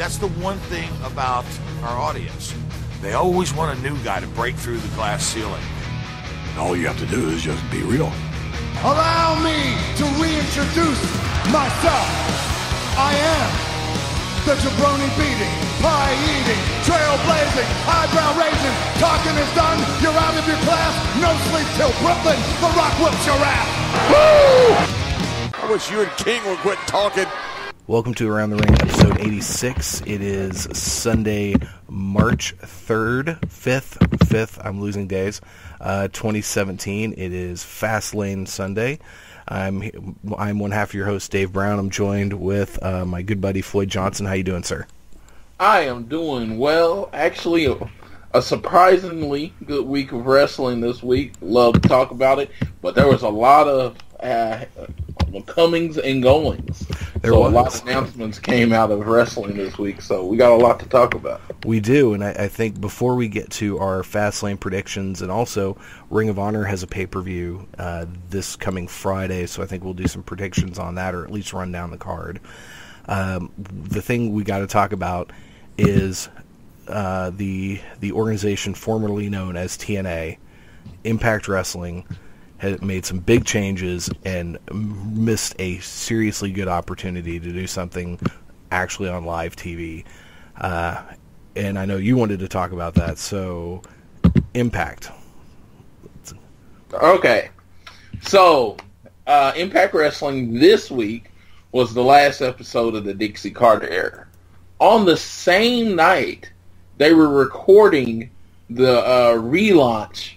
That's the one thing about our audience. They always want a new guy to break through the glass ceiling. All you have to do is just be real. Allow me to reintroduce myself. I am the jabroni-beating, pie-eating, trailblazing, eyebrow-raising, talking is done, you're out of your class, no sleep till Brooklyn, The Rock whips your ass. Woo! I wish you and King would quit talking. Welcome to Around the Ring, episode 86. It is Sunday, March 3rd, 5th, I'm losing days, 2017. It is Fastlane Sunday. I'm one half of your host, Dave Brown. I'm joined with my good buddy, Floyd Johnson. How you doing, sir? I am doing well. Actually, a surprisingly good week of wrestling this week. Love to talk about it, but there was a lot of comings and goings. A lot of announcements came out of wrestling this week, so we got a lot to talk about. We do, and I think before we get to our Fastlane predictions, and also Ring of Honor has a pay-per-view this coming Friday, so I think we'll do some predictions on that, or at least run down the card. The thing we got to talk about is the organization formerly known as TNA, Impact Wrestling, had made some big changes and missed a seriously good opportunity to do something actually on live TV. And I know you wanted to talk about that, so Impact. Okay. So, Impact Wrestling this week was the last episode of the Dixie Carter era. On the same night, they were recording the relaunch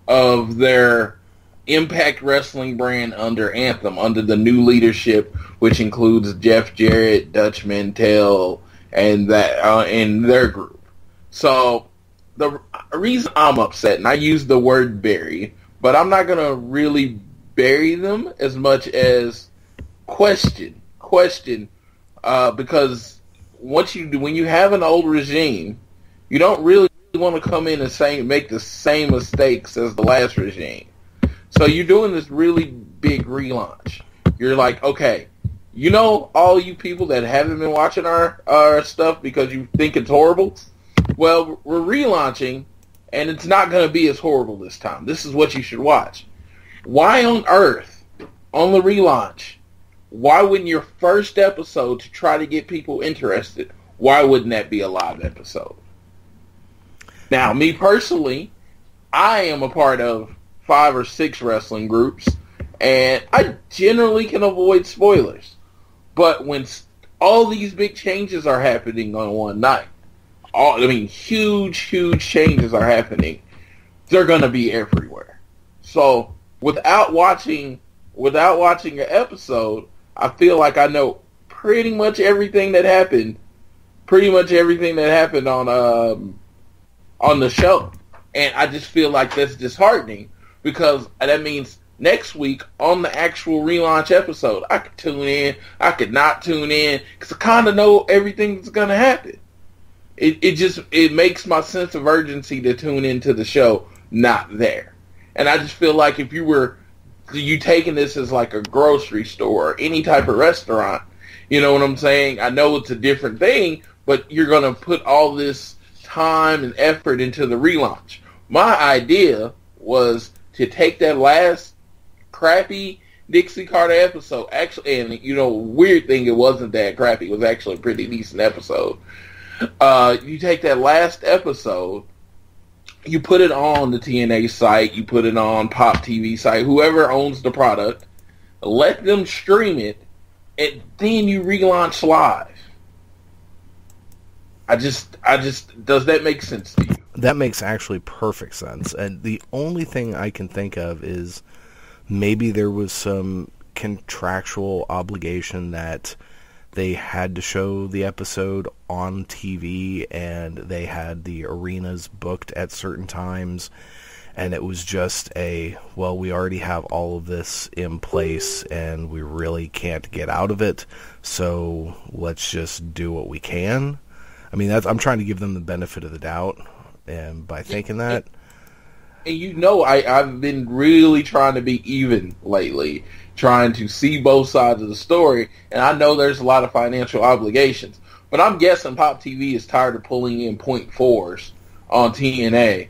of their Impact Wrestling brand under Anthem, under the new leadership, which includes Jeff Jarrett, Dutch Mantell, and that in their group. So the reason I'm upset, and I use the word bury, but I'm not gonna really bury them as much as question, because when you have an old regime, you don't really want to come in and make the same mistakes as the last regime. So you're doing this really big relaunch. You're like, okay, you know all you people that haven't been watching our stuff because you think it's horrible? Well, we're relaunching, and it's not going to be as horrible this time. This is what you should watch. Why on earth, on the relaunch, why wouldn't your first episode to try to get people interested, why wouldn't that be a live episode? Now, me personally, I am a part of 5 or 6 wrestling groups, and I generally can avoid spoilers. But when all these big changes are happening on one night, huge changes are happening, they're going to be everywhere. So without watching an episode, I feel like I know pretty much everything that happened on the show. And I just feel like that's disheartening, because that means next week on the actual relaunch episode, I could tune in, I could not tune in, because I kind of know everything that's going to happen. It makes my sense of urgency to tune into the show not there. And I just feel like if you taking this as like a grocery store or any type of restaurant, you know what I'm saying? I know it's a different thing, but you're going to put all this time and effort into the relaunch. My idea was to take that last crappy Dixie Carter episode, actually, and weird thing, it wasn't that crappy. It was actually a pretty decent episode. You take that last episode, you put it on the TNA site, you put it on Pop TV site, whoever owns the product, let them stream it, and then you relaunch live. Does that make sense to you? That makes actually perfect sense. And the only thing I can think of is maybe there was some contractual obligation that they had to show the episode on TV, and they had the arenas booked at certain times, and it was just we already have all of this in place, and we really can't get out of it, so let's just do what we can. I mean, I'm trying to give them the benefit of the doubt, and by thinking that... And I've been really trying to be even lately, trying to see both sides of the story, and I know there's a lot of financial obligations. But I'm guessing Pop TV is tired of pulling in .4s on TNA.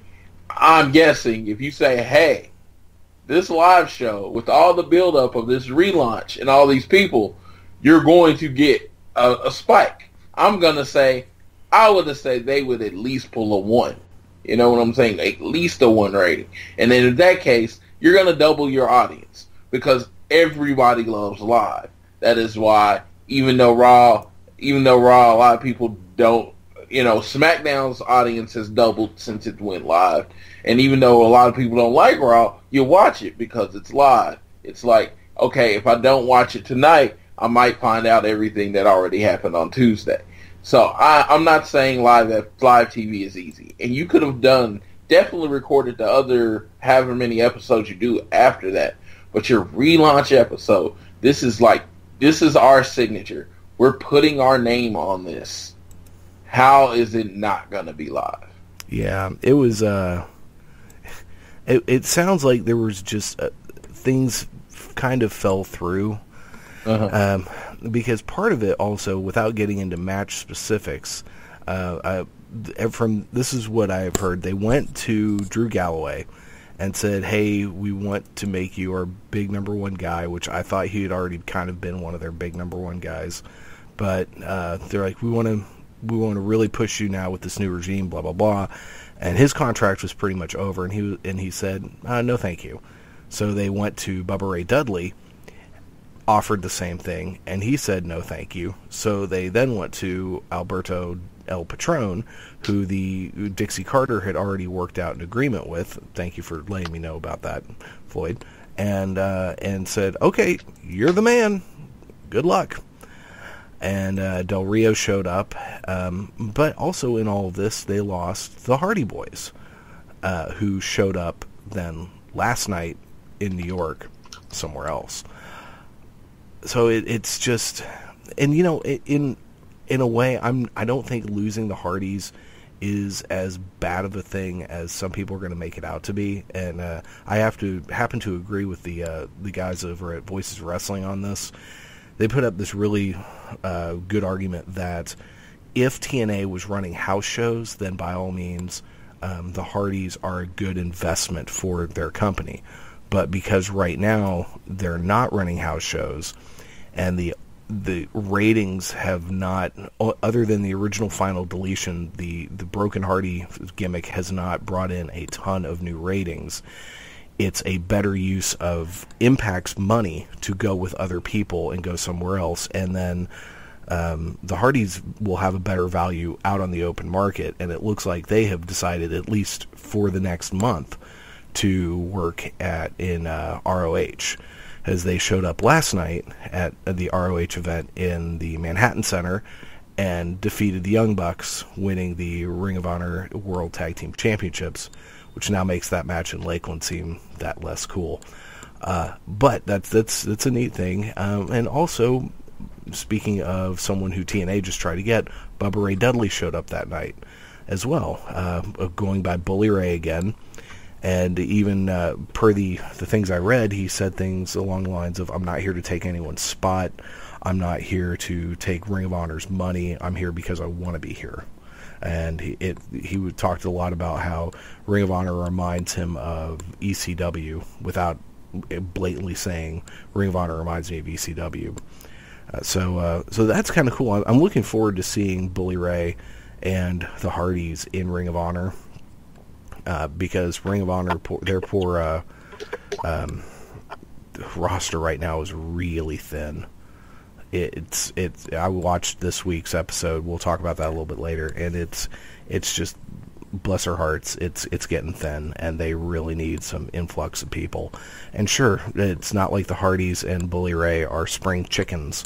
I'm guessing if you say, hey, this live show, with all the buildup of this relaunch and all these people, you're going to get a spike. I'm going to say, I would have said they would at least pull a 1. You know what I'm saying? At least a 1 rating. And then in that case, you're going to double your audience because everybody loves live. That is why, even though Raw, a lot of people don't, SmackDown's audience has doubled since it went live. And even though a lot of people don't like Raw, you watch it because it's live. It's like, okay, if I don't watch it tonight, I might find out everything that already happened on Tuesday. So I'm not saying live TV is easy. And you could have definitely recorded the other however many episodes you do after that. But your relaunch episode, this is our signature. We're putting our name on this. How is it not going to be live? Yeah, it was, it sounds like there was just things kind of fell through. Uh-huh. Because part of it also, without getting into match specifics, this is what I have heard. They went to Drew Galloway and said, hey, we want to make you our big number one guy, which I thought he had already kind of been one of their big number one guys. But they're like, we want to really push you now with this new regime, blah, blah, blah. And his contract was pretty much over, and he said, no, thank you. So they went to Bubba Ray Dudley, offered the same thing, and he said no thank you. So they then went to Alberto El Patron, who the Dixie Carter had already worked out an agreement with. Thank you for letting me know about that, Floyd. And said, okay, you're the man. Good luck. And Del Rio showed up. But also in all of this, they lost the Hardy Boys, who showed up then last night in New York, somewhere else. So it's just, and in a way, I don't think losing the Hardys is as bad of a thing as some people are going to make it out to be. And I happen to agree with the guys over at Voices Wrestling on this. They put up this really good argument that if TNA was running house shows, then by all means, the Hardys are a good investment for their company. But because right now they're not running house shows, and the ratings have not, other than the original Final Deletion, the Broken Hardy gimmick has not brought in a ton of new ratings. It's a better use of Impact's money to go with other people and go somewhere else, and then the Hardys will have a better value out on the open market, and it looks like they have decided, at least for the next month, to work in ROH, as they showed up last night at the ROH event in the Manhattan Center and defeated the Young Bucks, winning the Ring of Honor World Tag Team Championships, which now makes that match in Lakeland seem that less cool. But that's a neat thing. And also, speaking of someone who TNA just tried to get, Bubba Ray Dudley showed up that night as well, going by Bully Ray again. And even per the things I read, he said things along the lines of, I'm not here to take anyone's spot. I'm not here to take Ring of Honor's money. I'm here because I want to be here. And he talked a lot about how Ring of Honor reminds him of ECW without blatantly saying Ring of Honor reminds me of ECW. So that's kind of cool. I'm looking forward to seeing Bully Ray and the Hardys in Ring of Honor. Because Ring of Honor, their poor roster right now is really thin. I watched this week's episode. We'll talk about that a little bit later, and it's just, bless their hearts, it's getting thin, and they really need some influx of people. And sure, it's not like the Hardys and Bully Ray are spring chickens,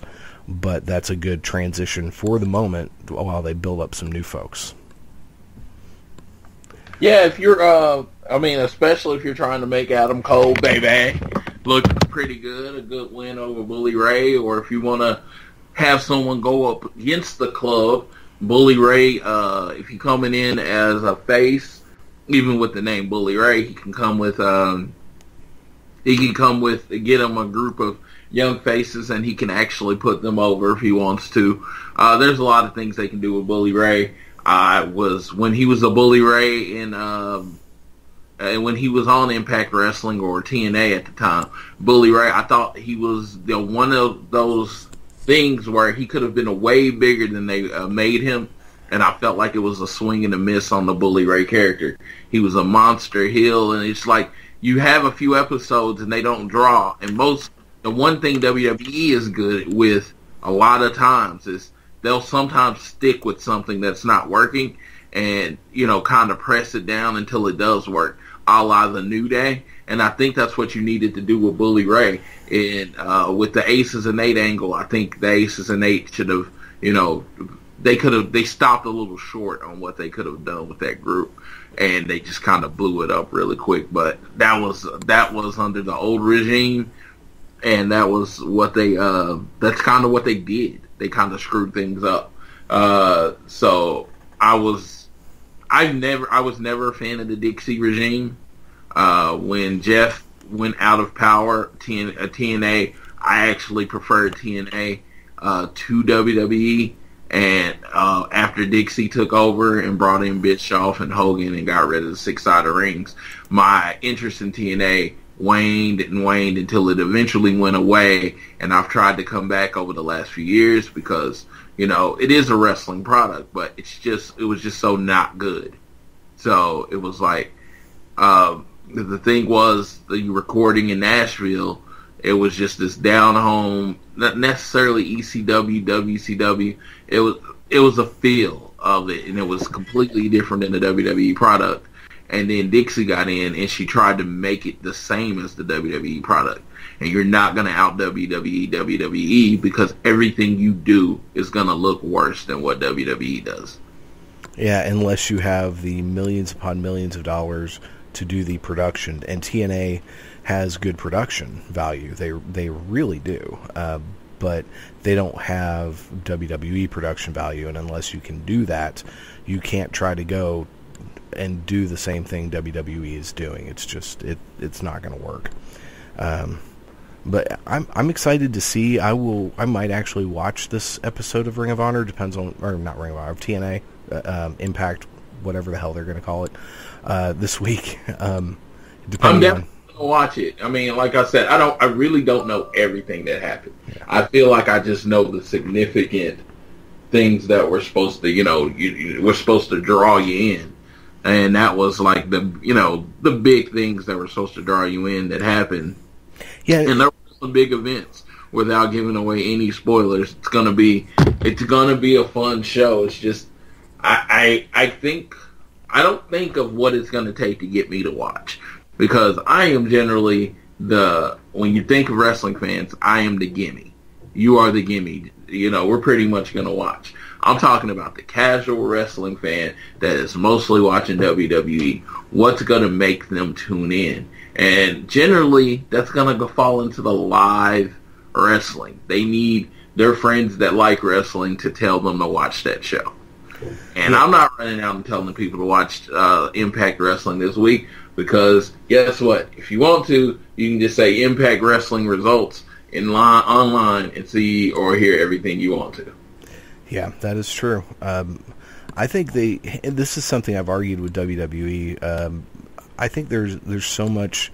but that's a good transition for the moment while they build up some new folks. Yeah, if you're, especially if you're trying to make Adam Cole, baby, look pretty good, a good win over Bully Ray, or if you want to have someone go up against the club, Bully Ray, if you're coming in as a face, even with the name Bully Ray, he can come with, get him a group of young faces, and he can actually put them over if he wants to. There's a lot of things they can do with Bully Ray. When he was a Bully Ray and when he was on Impact Wrestling or TNA at the time, Bully Ray, I thought he was one of those things where he could have been way bigger than they made him, and I felt like it was a swing and a miss on the Bully Ray character. He was a monster heel, and it's like you have a few episodes and they don't draw. And the one thing WWE is good with a lot of times is they'll sometimes stick with something that's not working and, kind of press it down until it does work, a la the New Day. And I think that's what you needed to do with Bully Ray. And with the Aces and 8 angle, I think the Aces and 8 should have, they stopped a little short on what they could have done with that group. And they just kind of blew it up really quick. But that was under the old regime. And that was what that's kind of what they did. They kind of screwed things up. So I was never a fan of the Dixie regime. When Jeff went out of power, TNA, I actually preferred TNA to WWE. And after Dixie took over and brought in Bischoff and Hogan and got rid of the 6-sided rings, my interest in TNA waned and waned until it eventually went away. And I've tried to come back over the last few years because, it is a wrestling product, but it was just so not good. So it was like, the thing was, the recording in Nashville, it was just this down home, not necessarily ECW, WCW. It was a feel of it, and it was completely different than the WWE product. And then Dixie got in, and she tried to make it the same as the WWE product. And you're not going to out WWE because everything you do is going to look worse than what WWE does. Yeah, unless you have the millions upon millions of dollars to do the production. And TNA has good production value. They really do. But they don't have WWE production value. And unless you can do that, you can't try to go and do the same thing WWE is doing. It's just it's not going to work. But I'm excited to see. I might actually watch this episode of Ring of Honor. Depends on, or not Ring of Honor, of TNA, Impact, whatever the hell they're going to call it, this week. I'm definitely going to watch it. I mean, like I said, I really don't know everything that happened. Yeah. I feel like I just know the significant things that were supposed to, we're supposed to draw you in. And that was like the big things that were supposed to draw you in that happened. Yeah. And there were some big events. Without giving away any spoilers, it's gonna be a fun show. It's just I don't think of what it's gonna take to get me to watch, because I am generally when you think of wrestling fans, I am the gimme. You are the gimme. We're pretty much gonna watch. I'm talking about the casual wrestling fan that is mostly watching WWE. What's going to make them tune in? And generally, that's going to fall into the live wrestling. They need their friends that like wrestling to tell them to watch that show. And I'm not running out and telling people to watch Impact Wrestling this week, because guess what? If you want to, you can just say Impact Wrestling results online and see or hear everything you want to. Yeah, that is true. I think this is something I've argued with WWE. I think there's so much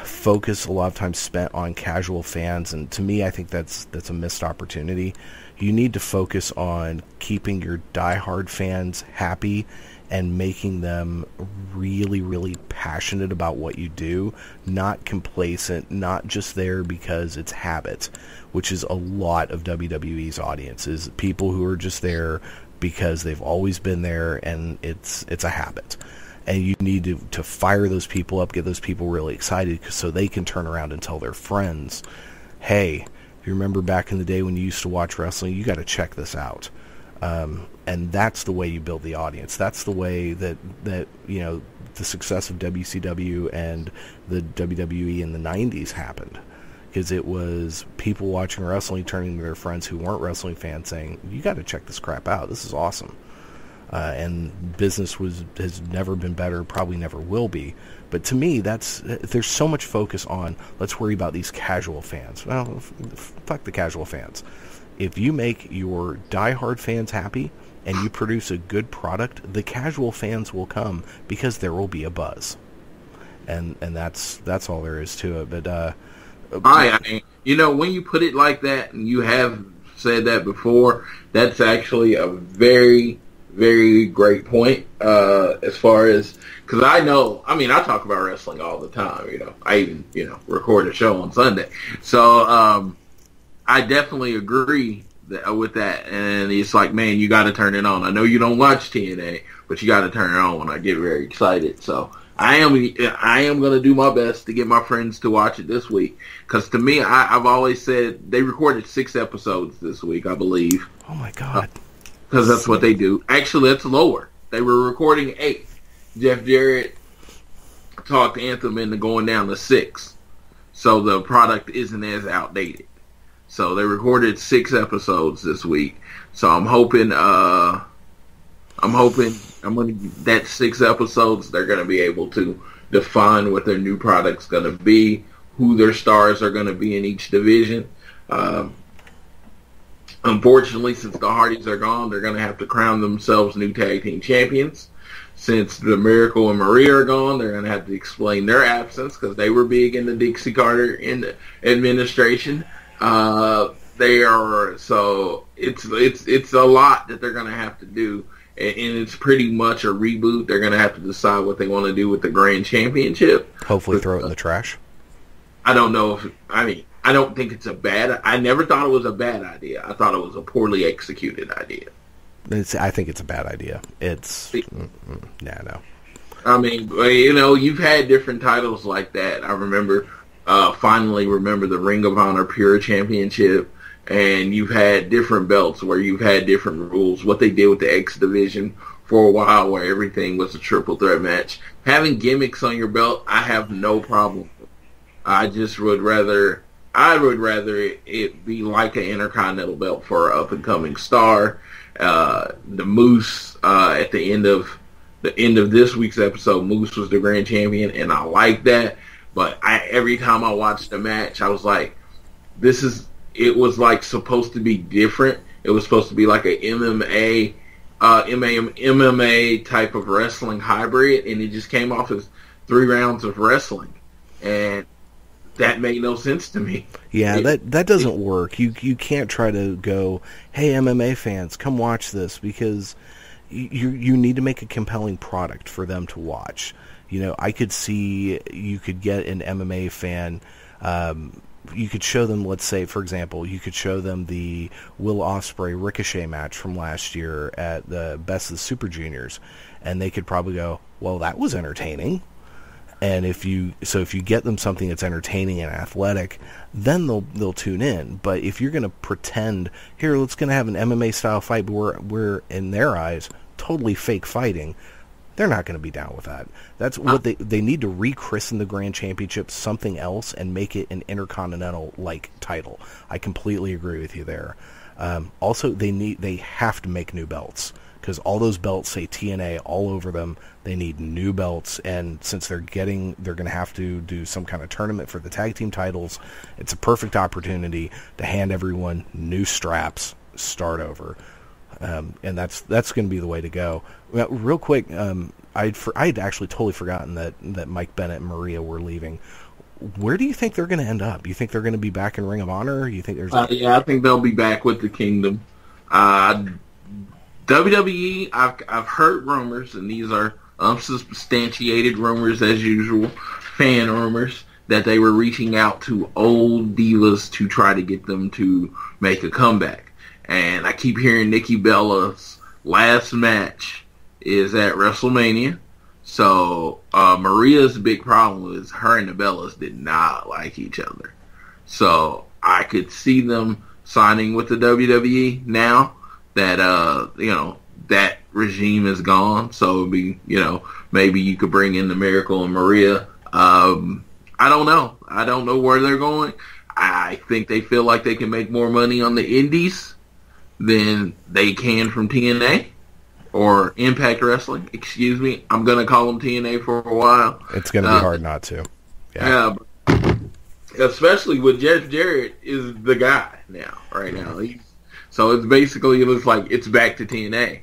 focus a lot of times spent on casual fans, and to me, I think that's a missed opportunity. You need to focus on keeping your diehard fans happy and making them really, really passionate about what you do, not complacent, not just there because it's habit, which is a lot of WWE's audience, is people who are just there because they've always been there and it's a habit. And you need to fire those people up, get those people really excited so they can turn around and tell their friends, hey, you remember back in the day when you used to watch wrestling, you got to check this out. And that's the way you build the audience. That's the way that the success of WCW and the WWE in the 90s happened. Because it was people watching wrestling turning to their friends who weren't wrestling fans saying, you got to check this crap out. This is awesome. and business has never been better, probably never will be. But to me, there's so much focus on, let's worry about these casual fans. Well, fuck the casual fans. If you make your diehard fans happy and you produce a good product, the casual fans will come because there will be a buzz. And that's all there is to it. But I mean, when you put it like that, and you have said that before, that's actually a very, very great point. As far as, because I talk about wrestling all the time. I even record a show on Sunday, so I definitely agree with that. And it's like, man, you got to turn it on. I know you don't watch TNA, but you got to turn it on when I get very excited. So I am going to do my best to get my friends to watch it this week. Because to me, I've always said they recorded 6 episodes this week, I believe. Oh my God! Because that's what they do. Actually, that's lower. They were recording 8. Jeff Jarrett talked Anthem into going down to 6, so the product isn't as outdated. So they recorded 6 episodes this week. So I'm hoping that 6 episodes they're going to be able to define what their new product's going to be, who their stars are going to be in each division. Unfortunately, since the Hardys are gone, they're going to have to crown themselves new tag team champions. Since the Miracle and Maria are gone, they're going to have to explain their absence because they were big in the Dixie Carter administration. They are, so it's a lot that they're going to have to do, and it's pretty much a reboot. They're going to have to decide what they want to do with the Grand Championship. Hopefully, throw it in the trash. I don't know I don't think it's I never thought it was a bad idea. I thought it was a poorly executed idea. I think it's a bad idea. No. I mean, you've had different titles like that. I finally remember the Ring of Honor Pure Championship, and you've had different belts where you've had different rules. What they did with the X Division for a while, where everything was a triple threat match. Having gimmicks on your belt, I have no problem. I would rather it be like an Intercontinental belt for an up and coming star. The Moose at the end of this week's episode, Moose was the grand champion, and I like that. But every time I watched the match, I was like, it was like supposed to be different. It was supposed to be like a MMA type of wrestling hybrid, and it just came off as 3 rounds of wrestling, and that made no sense to me. Yeah, that doesn't work. You can't try to go, hey, MMA fans, come watch this, because you need to make a compelling product for them to watch. I could see you could get an MMA fan. You could show them, let's say, for example, you could show them the Will Ospreay Ricochet match from last year at the Best of the Super Juniors, and they could probably go, well, that was entertaining. And if you get them something that's entertaining and athletic, then they'll tune in. But if you're going to pretend, here, let's going to have an MMA style fight, but we're in their eyes totally fake fighting, they're not going to be down with that. That's what they need to rechristen the Grand Championship something else and make it an Intercontinental like title. I completely agree with you there. Also, they have to make new belts, because all those belts say TNA all over them. They need new belts, and since they're going to have to do some kind of tournament for the tag team titles, it's a perfect opportunity to hand everyone new straps, start over, and that's going to be the way to go. Well, real quick, I'd actually totally forgotten that Mike Bennett and Maria were leaving. Where do you think they're going to end up? You think they're going to be back in Ring of Honor? You think there's? Yeah, I think they'll be back with the Kingdom. WWE, I've heard rumors, and these are unsubstantiated rumors as usual, fan rumors, that they were reaching out to old divas to try to get them to make a comeback. And I keep hearing Nikki Bella's last match is at WrestleMania. So Maria's big problem is her and the Bellas did not like each other. So I could see them signing with the WWE now that that regime is gone. So it'd be, maybe you could bring in the Miracle and Maria. I don't know. I don't know where they're going. I think they feel like they can make more money on the indies than they can from TNA or Impact Wrestling, excuse me. I'm going to call them TNA for a while. It's going to be hard not to. Yeah, especially with Jeff Jarrett is the guy now, right now. So it's basically, it looks like it's back to TNA.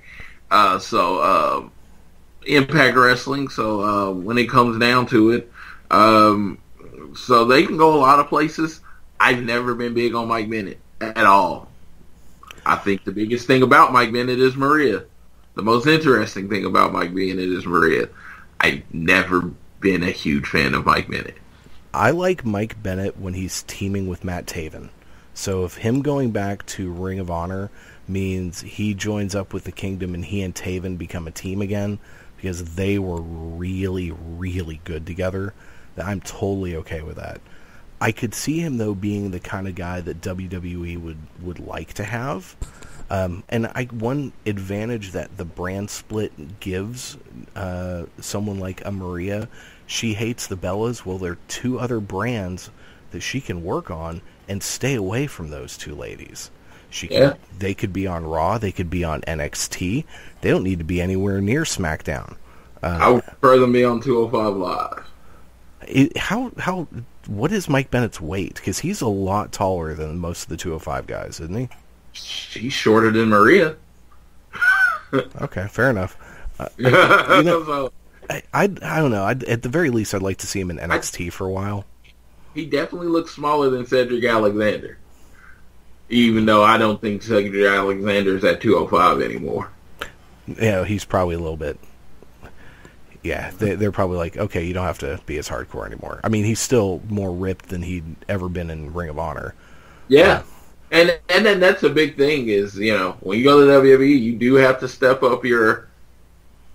Impact Wrestling, so when it comes down to it, so they can go a lot of places. I've never been big on Mike Bennett at all. I think the biggest thing about Mike Bennett is Maria. The most interesting thing about Mike Bennett is Maria. I've never been a huge fan of Mike Bennett. I like Mike Bennett when he's teaming with Matt Taven. So if him going back to Ring of Honor means he joins up with the Kingdom and he and Taven become a team again, because they were really, really good together, I'm totally okay with that. I could see him, though, being the kind of guy that WWE would like to have. One advantage that the brand split gives someone like a Maria, she hates the Bellas. Well, there are two other brands that she can work on and stay away from those two ladies. They could be on Raw. They could be on NXT. They don't need to be anywhere near SmackDown. I would prefer them be on 205 Live. What is Mike Bennett's weight? Because he's a lot taller than most of the 205 guys, isn't he? He's shorter than Maria. Okay, fair enough. I don't know. At the very least, I'd like to see him in NXT for a while. He definitely looks smaller than Cedric Alexander. Even though I don't think Cedric Alexander is at 205 anymore. Yeah, he's probably a little bit. Yeah, they're probably like, okay, you don't have to be as hardcore anymore. I mean, he's still more ripped than he'd ever been in Ring of Honor. Yeah. And then that's a big thing is, when you go to WWE, you do have to step up your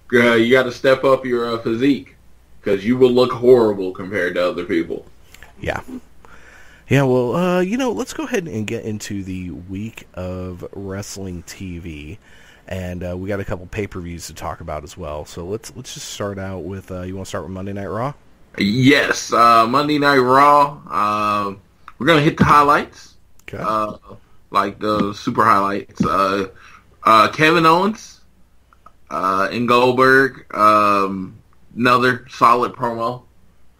physique, because you will look horrible compared to other people. Yeah. Yeah, well, let's go ahead and get into the week of wrestling TV. And we got a couple pay-per-views to talk about as well. So let's just start out with, you want to start with Monday Night Raw? Yes, Monday Night Raw. We're going to hit the highlights. Okay. Like the super highlights. Kevin Owens and Goldberg. Another solid promo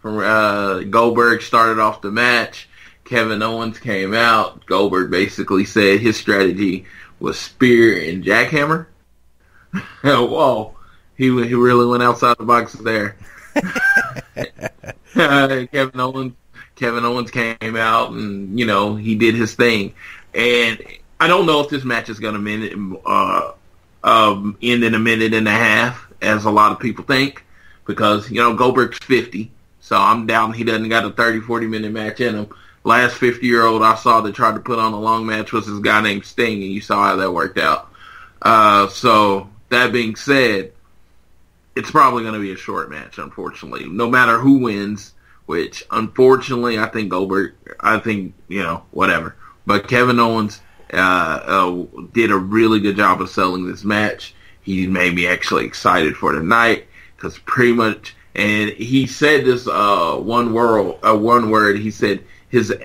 from Goldberg started off the match. Kevin Owens came out. Goldberg basically said his strategy was spear and jackhammer. Whoa, he really went outside the box there. Kevin Owens came out and he did his thing. And I don't know if this match is going to end in a minute and a half, as a lot of people think, because Goldberg's 50, so I'm doubting he doesn't got a 30-40 minute match in him. Last 50-year-old I saw that tried to put on a long match was this guy named Sting, and you saw how that worked out. So that being said, it's probably going to be a short match, unfortunately. No matter who wins, which unfortunately I think Goldberg, whatever. But Kevin Owens did a really good job of selling this match. He made me actually excited for tonight, because pretty much, and he said this one word. He said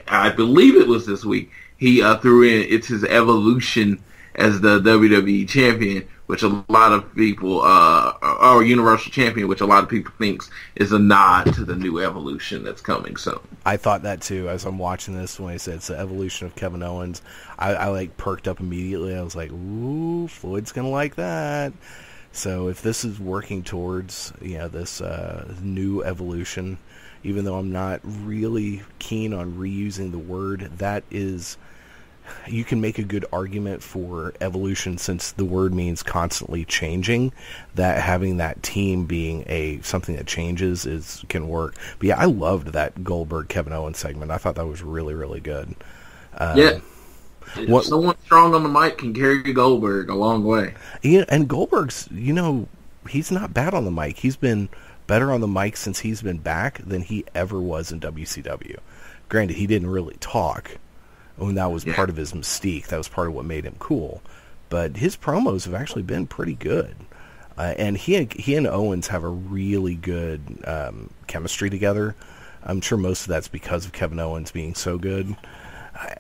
I believe it was this week, he threw in, it's his evolution as the WWE champion, which a lot of people, or Universal Champion, which a lot of people thinks is a nod to the new evolution that's coming soon. I thought that too as I'm watching this. When he said it's the evolution of Kevin Owens, I perked up immediately. I was like, ooh, Floyd's gonna like that. So if this is working towards this new evolution, even though I'm not really keen on reusing the word, that is, you can make a good argument for evolution, since the word means constantly changing, that having that team being something that changes can work. But yeah, I loved that Goldberg Kevin Owens segment. I thought that was really, really good. Someone strong on the mic can carry Goldberg a long way. Yeah, and Goldberg's, he's not bad on the mic. He's been better on the mic since he's been back than he ever was in WCW. Granted, he didn't really talk. That was part of his mystique. That was part of what made him cool. But his promos have actually been pretty good. And he and Owens have a really good chemistry together. I'm sure most of that's because of Kevin Owens being so good.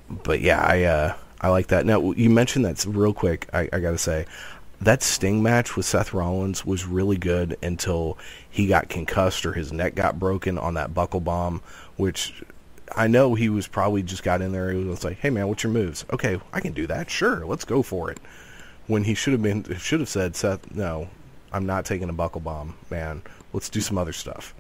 But yeah, I like that. Now, you mentioned that real quick. I got to say, that Sting match with Seth Rollins was really good until he got concussed or his neck got broken on that buckle bomb, which I know he was probably just got in there. He was like, "Hey man, what's your moves?" "Okay, I can do that. Sure, let's go for it." When he should have said, "Seth, no, I'm not taking a buckle bomb, man. Let's do some other stuff."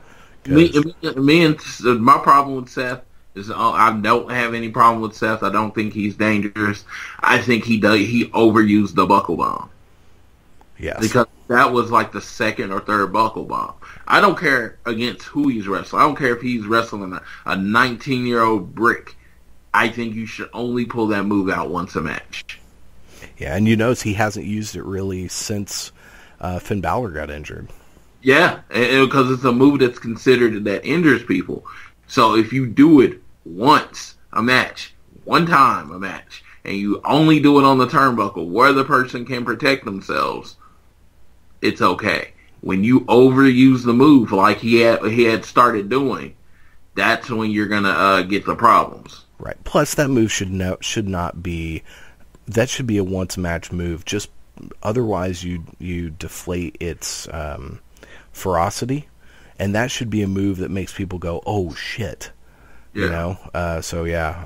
Me and my problem with Seth is I don't have any problem with Seth. I don't think he's dangerous. I think he overused the buckle bomb. Yes. Because that was like the second or third buckle bomb. I don't care against who he's wrestling. I don't care if he's wrestling a 19-year-old brick. I think you should only pull that move out once a match. Yeah, and you notice he hasn't used it really since Finn Balor got injured. Yeah, because it's a move that's considered that injures people. So if you do it once a match, one time a match, and you only do it on the turnbuckle where the person can protect themselves, it's okay. When you overuse the move like he had started doing, that's when you're gonna get the problems. Right. Plus, that move should not be. That should be a once match move. Just otherwise, you deflate its ferocity, and that should be a move that makes people go, "Oh shit!" Yeah. You know. So yeah.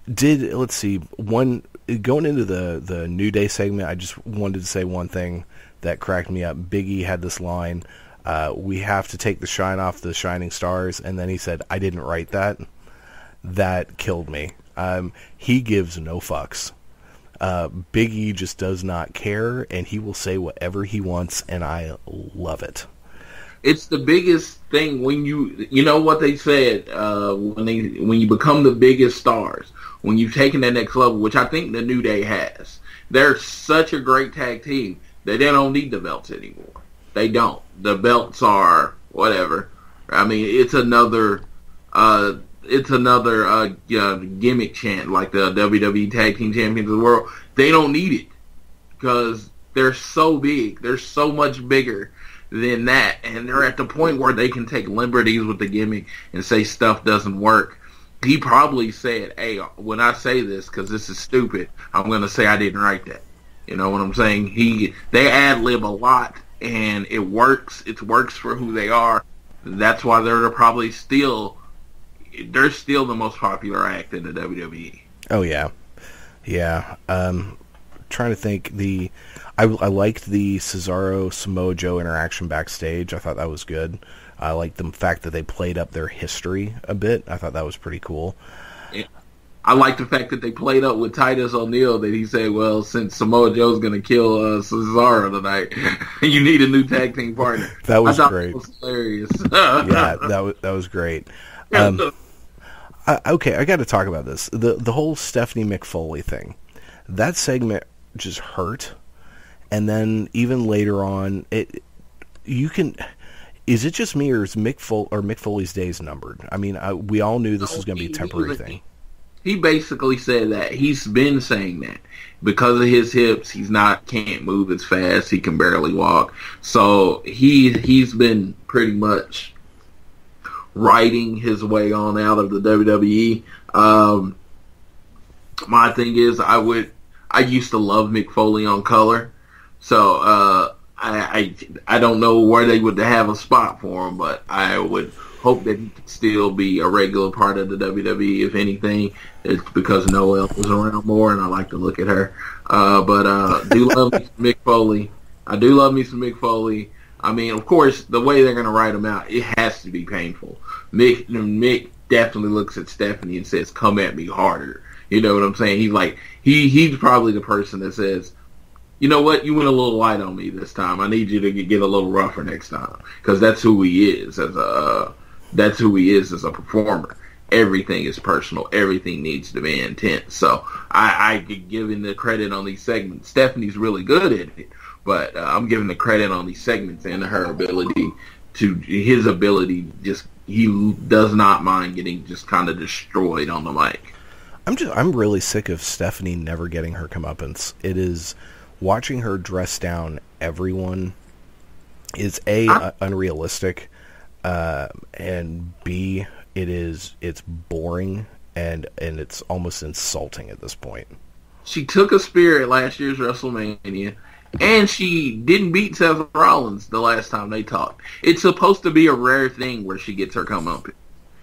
Let's see. Going into the New Day segment, I just wanted to say one thing that cracked me up. Big E had this line, "We have to take the shine off the shining stars," and then he said, "I didn't write that." That killed me. He gives no fucks. Big E just does not care, and he will say whatever he wants, and I love it. It's the biggest thing when you know what they said when you become the biggest stars, when you've taken that next level, which I think the New Day has. They're such a great tag team that they don't need the belts anymore. They don't. The belts are whatever. I mean, it's another gimmick chant like the WWE Tag Team Champions of the World. They don't need it because they're so big. They're so much bigger than that, and they're at the point where they can take liberties with the gimmick and say stuff doesn't work. He probably said, "Hey, when I say this, because this is stupid, I'm going to say I didn't write that." You know what I'm saying? They ad-lib a lot, and it works. It works for who they are. That's why they're probably still the most popular act in the WWE. Oh yeah, yeah. Trying to think. I liked the Cesaro Samoa Joe interaction backstage. I thought that was good. I liked the fact that they played up their history a bit. I thought that was pretty cool. I like the fact that they played up with Titus O'Neil, that he said, "Well, since Samoa Joe's going to kill Cesaro tonight, you need a new tag team partner." That was great. That was hilarious. Yeah, that was great. Okay, I got to talk about this. The whole Stephanie McFoley thing. That segment just hurt. And then even later on, is it just me, or is Mick Foley's days numbered? I mean, we all knew this was going to be a temporary thing. He basically said that. He's been saying that. Because of his hips, can't move as fast. He can barely walk. So he's been pretty much riding his way on out of the WWE. My thing is, I used to love Mick Foley on color. So I don't know where they would have a spot for him, but I would hope that he could still be a regular part of the WWE. If anything, it's because Noelle was around more, and I like to look at her. But I do love me some Mick Foley. I do love me some Mick Foley. I mean, of course, the way they're going to write him out, it has to be painful. Mick definitely looks at Stephanie and says, "Come at me harder." You know what I'm saying? He's like, he's probably the person that says, "You know what? You went a little light on me this time. I need you to get a little rougher next time," because that's who he is as a performer. Everything is personal. Everything needs to be intense. So I get given the credit on these segments. Stephanie's really good at it, but I'm giving the credit on these segments and his ability. Just he does not mind getting just kind of destroyed on the mic. I'm really sick of Stephanie never getting her comeuppance. It is. Watching her dress down everyone is unrealistic, and B, it's boring and it's almost insulting at this point. She took a spear at last year's WrestleMania, and she didn't beat Seth Rollins the last time they talked. It's supposed to be a rare thing where she gets her comeuppance.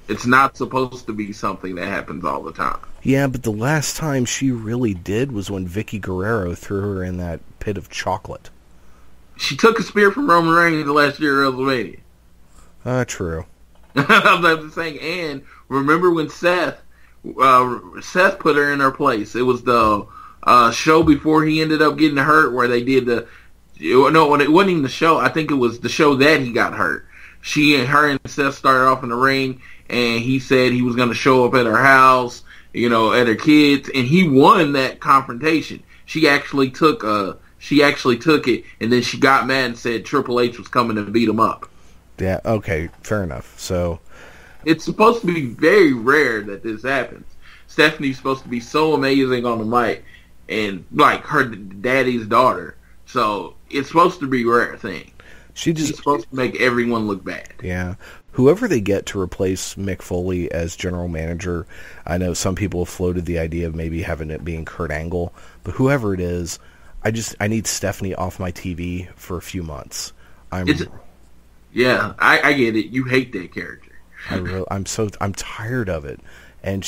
It's not supposed to be something that happens all the time. Yeah, but the last time she really did was when Vicky Guerrero threw her in that pit of chocolate. She took a spear from Roman Reigns the last year at WrestleMania. True. I'm just saying, and remember when Seth put her in her place? It was the show before he ended up getting hurt where they did no, it wasn't even the show. I think it was the show that he got hurt. Her and Seth started off in the ring, and he said he was going to show up at her house, at her kids, and he won that confrontation. She actually took it, and then she got mad and said Triple H was coming to beat him up. Yeah, okay, fair enough. So it's supposed to be very rare that this happens. Stephanie's supposed to be so amazing on the mic, and like her daddy's daughter. So it's supposed to be a rare thing. She's supposed to make everyone look bad. Yeah. Whoever they get to replace Mick Foley as general manager, I know some people have floated the idea of maybe having it being Kurt Angle, but whoever it is, I need Stephanie off my TV for a few months. Yeah, I get it. You hate that character. I'm tired of it. And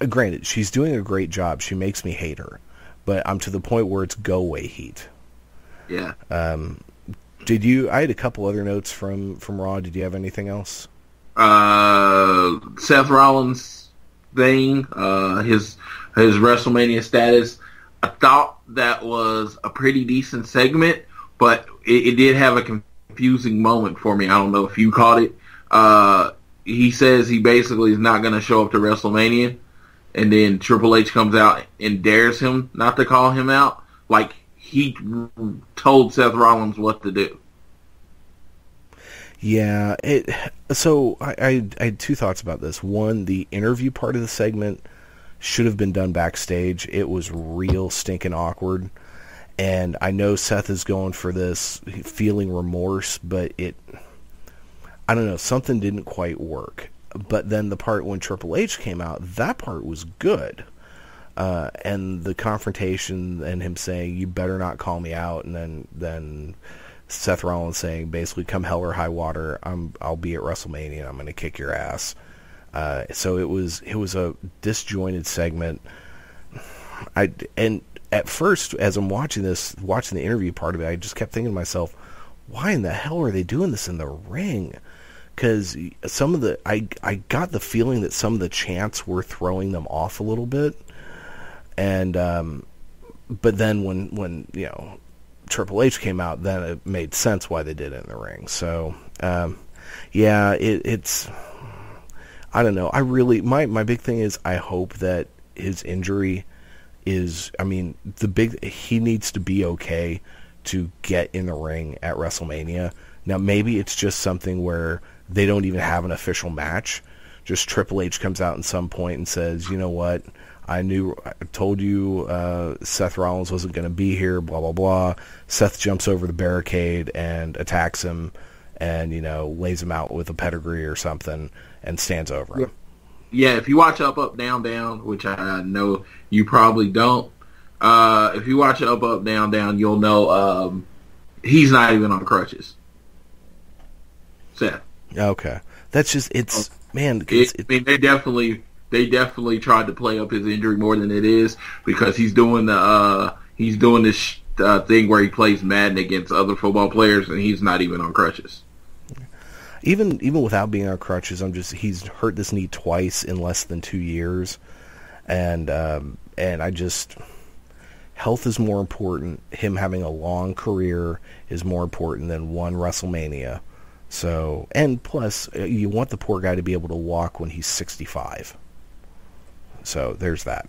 granted, she's doing a great job. She makes me hate her. But I'm to the point where it's go away heat. Yeah. I had a couple other notes from Raw. Did you have anything else? Seth Rollins thing, his WrestleMania status. I thought that was a pretty decent segment, but it did have a confusing moment for me. I don't know if you caught it. He says he basically is not going to show up to WrestleMania, and then Triple H comes out and dares him not to call him out. Like, he told Seth Rollins what to do. Yeah. So I had two thoughts about this. One, the interview part of the segment should have been done backstage. It was real stinking awkward. And I know Seth is going for this, feeling remorse, but I don't know, something didn't quite work. But then the part when Triple H came out, that part was good. And the confrontation and him saying, you better not call me out, and then Seth Rollins saying, basically, come hell or high water, I'll be at WrestleMania and I'm going to kick your ass. So it was a disjointed segment. And at first, as I'm watching the interview part of it, I just kept thinking to myself, why in the hell are they doing this in the ring? Because I got the feeling that some of the chants were throwing them off a little bit. And but then when Triple H came out, then it made sense why they did it in the ring. So yeah, it's I don't know. I really my big thing is I hope that his injury is, he needs to be okay to get in the ring at WrestleMania. Now maybe it's just something where they don't even have an official match. Just Triple H comes out at some point and says, you know what? I told you Seth Rollins wasn't going to be here, blah, blah, blah. Seth jumps over the barricade and attacks him and, lays him out with a pedigree or something and stands over him. Yeah, if you watch Up, Up, Down, Down, which I know you probably don't, if you watch Up, Up, Down, Down, you'll know he's not even on crutches. Seth. Okay. That's just, They definitely tried to play up his injury more than it is, because he's doing this thing where he plays Madden against other football players, and he's not even on crutches. Even without being on crutches, he's hurt this knee twice in less than 2 years, and health is more important. Him having a long career is more important than one WrestleMania. So, and plus, you want the poor guy to be able to walk when he's 65. So there's that.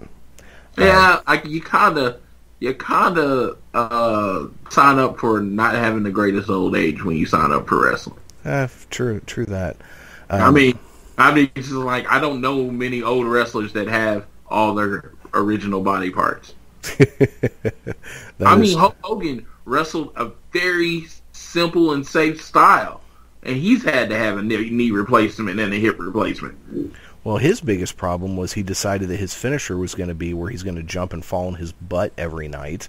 Yeah, you kind of sign up for not having the greatest old age when you sign up for wrestling. True that. It's just like, I don't know many old wrestlers that have all their original body parts. Hulk Hogan wrestled a very simple and safe style, and he's had to have a knee replacement and a hip replacement. Well, his biggest problem was he decided that his finisher was going to be where he's going to jump and fall on his butt every night,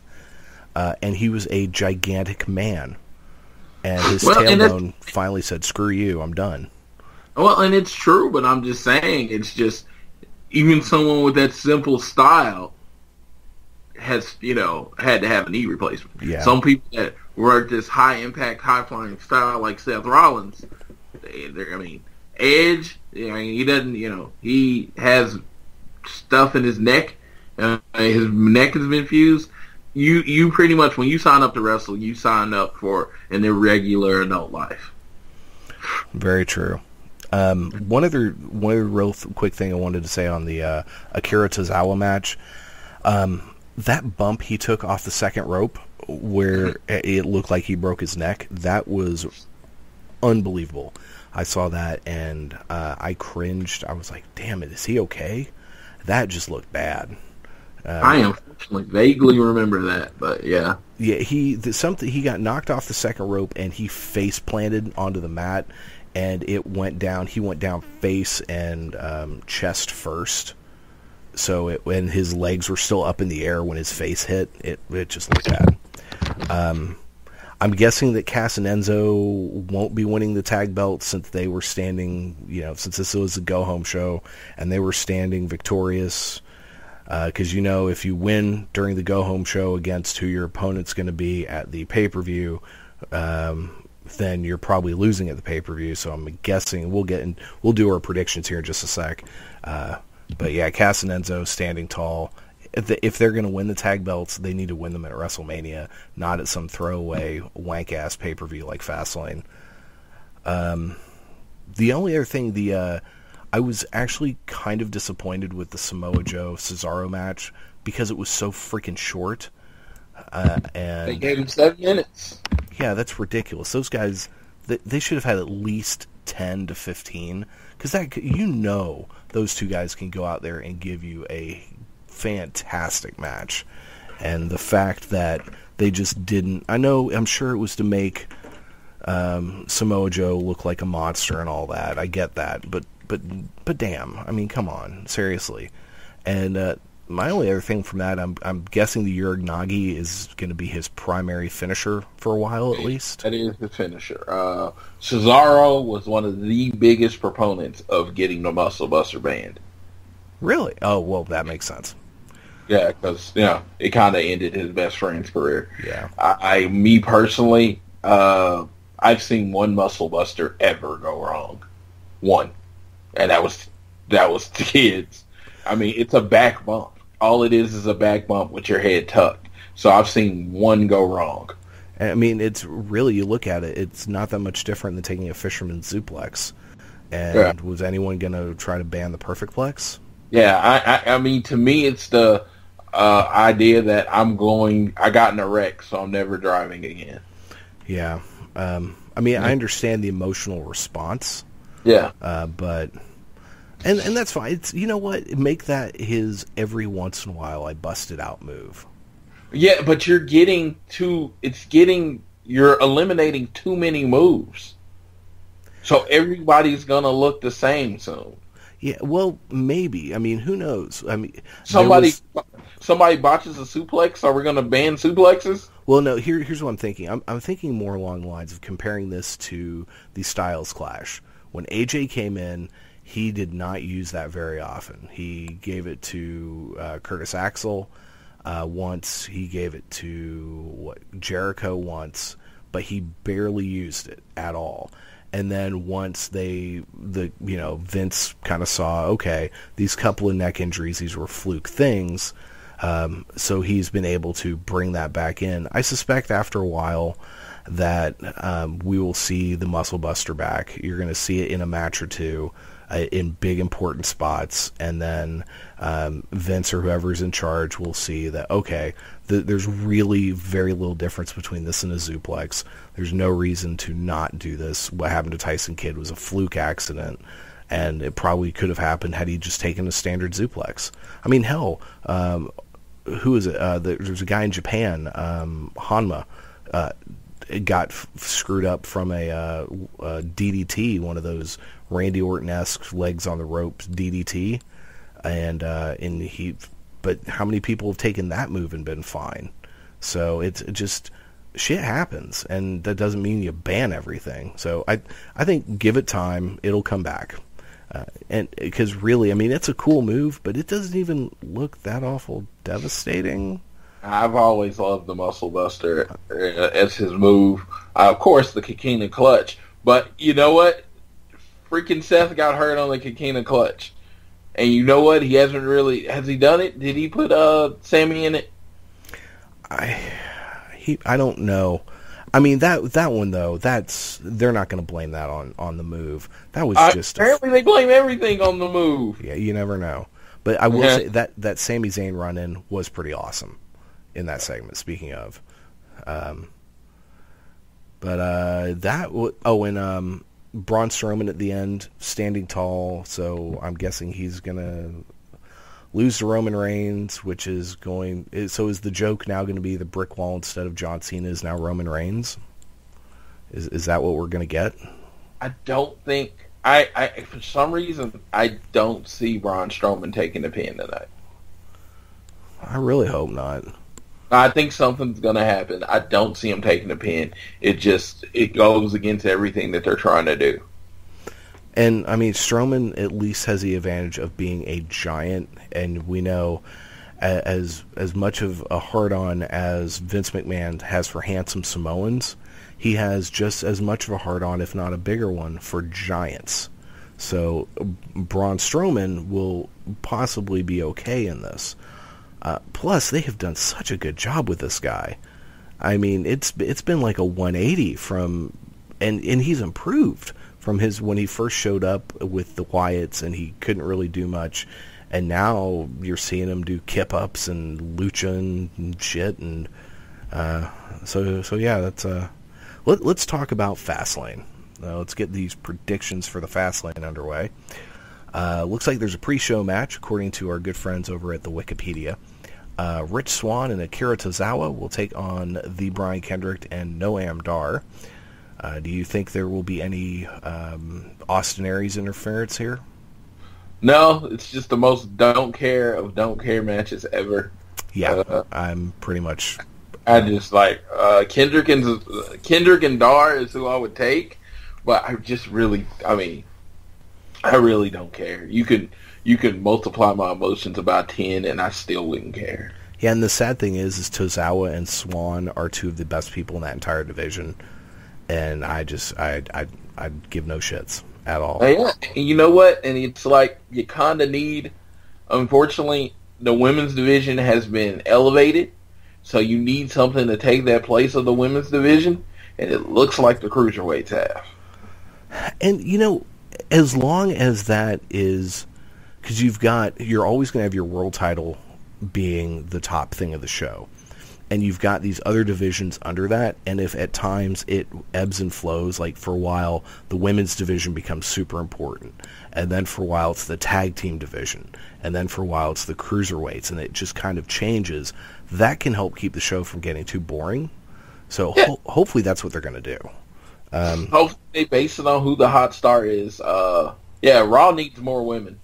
and he was a gigantic man, and his tailbone finally said, "Screw you, I'm done." Well, and it's true, but I'm just saying, it's just even someone with that simple style has, had to have a knee replacement. Yeah. Some people that work this high impact, high flying style like Seth Rollins, Edge, he doesn't, he has stuff in his neck. His neck has been fused. You pretty much, when you sign up to wrestle, you sign up for an irregular adult life. Very true. One other real quick thing I wanted to say on the Akira Tozawa match, that bump he took off the second rope where it looked like he broke his neck, that was unbelievable. I saw that and I cringed. I was like, damn it, is he okay? That just looked bad. I unfortunately vaguely remember that, but yeah. Yeah, he got knocked off the second rope and he face planted onto the mat, and it went down. He went down face and chest first. So when his legs were still up in the air when his face hit, it just looked bad. I'm guessing that Cass and Enzo won't be winning the tag belts since they were standing, since this was a go-home show, and they were standing victorious. Because, if you win during the go-home show against who your opponent's going to be at the pay-per-view, then you're probably losing at the pay-per-view. So I'm guessing we'll do our predictions here in just a sec. But yeah, Cass and Enzo standing tall. If they're going to win the tag belts, they need to win them at WrestleMania, not at some throwaway wank-ass pay-per-view like Fastlane. The only other thing, I was actually kind of disappointed with the Samoa Joe Cesaro match because it was so freaking short. And they gave him 7 minutes. Yeah, that's ridiculous. Those guys, they should have had at least 10 to 15, because those two guys can go out there and give you a fantastic match. And the fact that they just didn't, I'm sure it was to make Samoa Joe look like a monster and all that. I get that, but damn, come on, seriously. And my only other thing from that, I'm guessing the Uranagi is going to be his primary finisher for a while, at least. That is the finisher. Cesaro was one of the biggest proponents of getting the Muscle Buster banned. Really? Oh, well, that makes sense. Yeah, because it kind of ended his best friend's career. Yeah. Me personally, I've seen one Muscle Buster ever go wrong. One. And that was the kids. It's a back bump. All it is a back bump with your head tucked. So I've seen one go wrong. It's really, you look at it, it's not that much different than taking a fisherman's suplex. And was anyone going to try to ban the perfect plex? Yeah, to me, it's the idea that I got in a wreck, so I'm never driving again. Yeah. I understand the emotional response. Yeah. But and that's fine. It's, you know what? Make that his every once in a while I bust it out move. Yeah, but you're eliminating too many moves. So everybody's going to look the same soon. Yeah, well, maybe. Who knows? Somebody botches a suplex. Are we going to ban suplexes? Well, no. Here's what I'm thinking. I'm thinking more along the lines of comparing this to the Styles Clash. When AJ came in, he did not use that very often. He gave it to Curtis Axel once. He gave it to Jericho once, but he barely used it at all. And then once Vince kind of saw, okay, these couple of neck injuries, these were fluke things, so he's been able to bring that back in. I suspect after a while that we will see the Muscle Buster back. You're going to see it in a match or two in big important spots, and then Vince or whoever's in charge will see that, okay, there's really very little difference between this and a Zuplex. There's no reason to not do this. What happened to Tyson Kidd was a fluke accident, and it probably could have happened had he just taken a standard Zuplex. Hell, who is it? There's a guy in Japan, Hanma. got screwed up from a DDT, one of those Randy Orton-esque legs on the ropes DDT, but how many people have taken that move and been fine? So it's just shit happens, and that doesn't mean you ban everything. So I think give it time, it'll come back. And because really, I mean, it's a cool move, but it doesn't even look that awful devastating. I've always loved the Muscle Buster as his move. Of course, the Kikina Clutch. But you know what? Freaking Seth got hurt on the Kikina Clutch. And you know what? He hasn't really... Has he done it? Did he put Sammy in it? I don't know. I mean, that one, though, they're not going to blame that on the move. That was just... Apparently they blame everything on the move. Yeah, you never know. But I will say that Sami Zayn run-in was pretty awesome in that segment, speaking of. And Braun Strowman at the end, standing tall, so I'm guessing he's going to lose to Roman Reigns, which is going... So is the joke now going to be the brick wall instead of John Cena is now Roman Reigns? Is that what we're going to get? I don't think... for some reason, I don't see Braun Strowman taking the pin tonight. I really hope not. I think something's going to happen. I don't see him taking the pin. It goes against everything that they're trying to do. And, I mean, Strowman at least has the advantage of being a giant, and we know as much of a hard-on as Vince McMahon has for handsome Samoans, he has just as much of a hard-on, if not a bigger one, for giants. So Braun Strowman will possibly be okay in this. Plus, they have done such a good job with this guy. I mean, it's been like a 180 from, and he's improved from when he first showed up with the Wyatts, and he couldn't really do much. And now you're seeing him do kip-ups and lucha and shit. And so yeah, that's let's talk about Fastlane. Let's get these predictions for the Fastlane underway. Looks like there's a pre-show match, according to our good friends over at the Wikipedia. Rich Swann and Akira Tozawa will take on the Brian Kendrick and Noam Dar. Do you think there will be any Austin Aries interference here? No, it's just the most don't care of don't care matches ever. Yeah, I'm pretty much... I just like Kendrick and Dar is who I would take, but I really don't care. You could multiply my emotions about 10, and I still wouldn't care. Yeah, and the sad thing is Tozawa and Swan are two of the best people in that entire division, and I'd give no shits at all. Yeah, and you know what? And it's like you kind of need. Unfortunately, the women's division has been elevated, so you need something to take that place of the women's division, and it looks like the cruiserweights have. And you know, as long as that is, because you're always going to have your world title being the top thing of the show, and you've got these other divisions under that, and if at times it ebbs and flows, like for a while the women's division becomes super important, and then for a while it's the tag team division, and then for a while it's the cruiserweights, and it just kind of changes, that can help keep the show from getting too boring. So hopefully that's what they're going to do. Hopefully they base it on who the hot star is. Raw needs more women.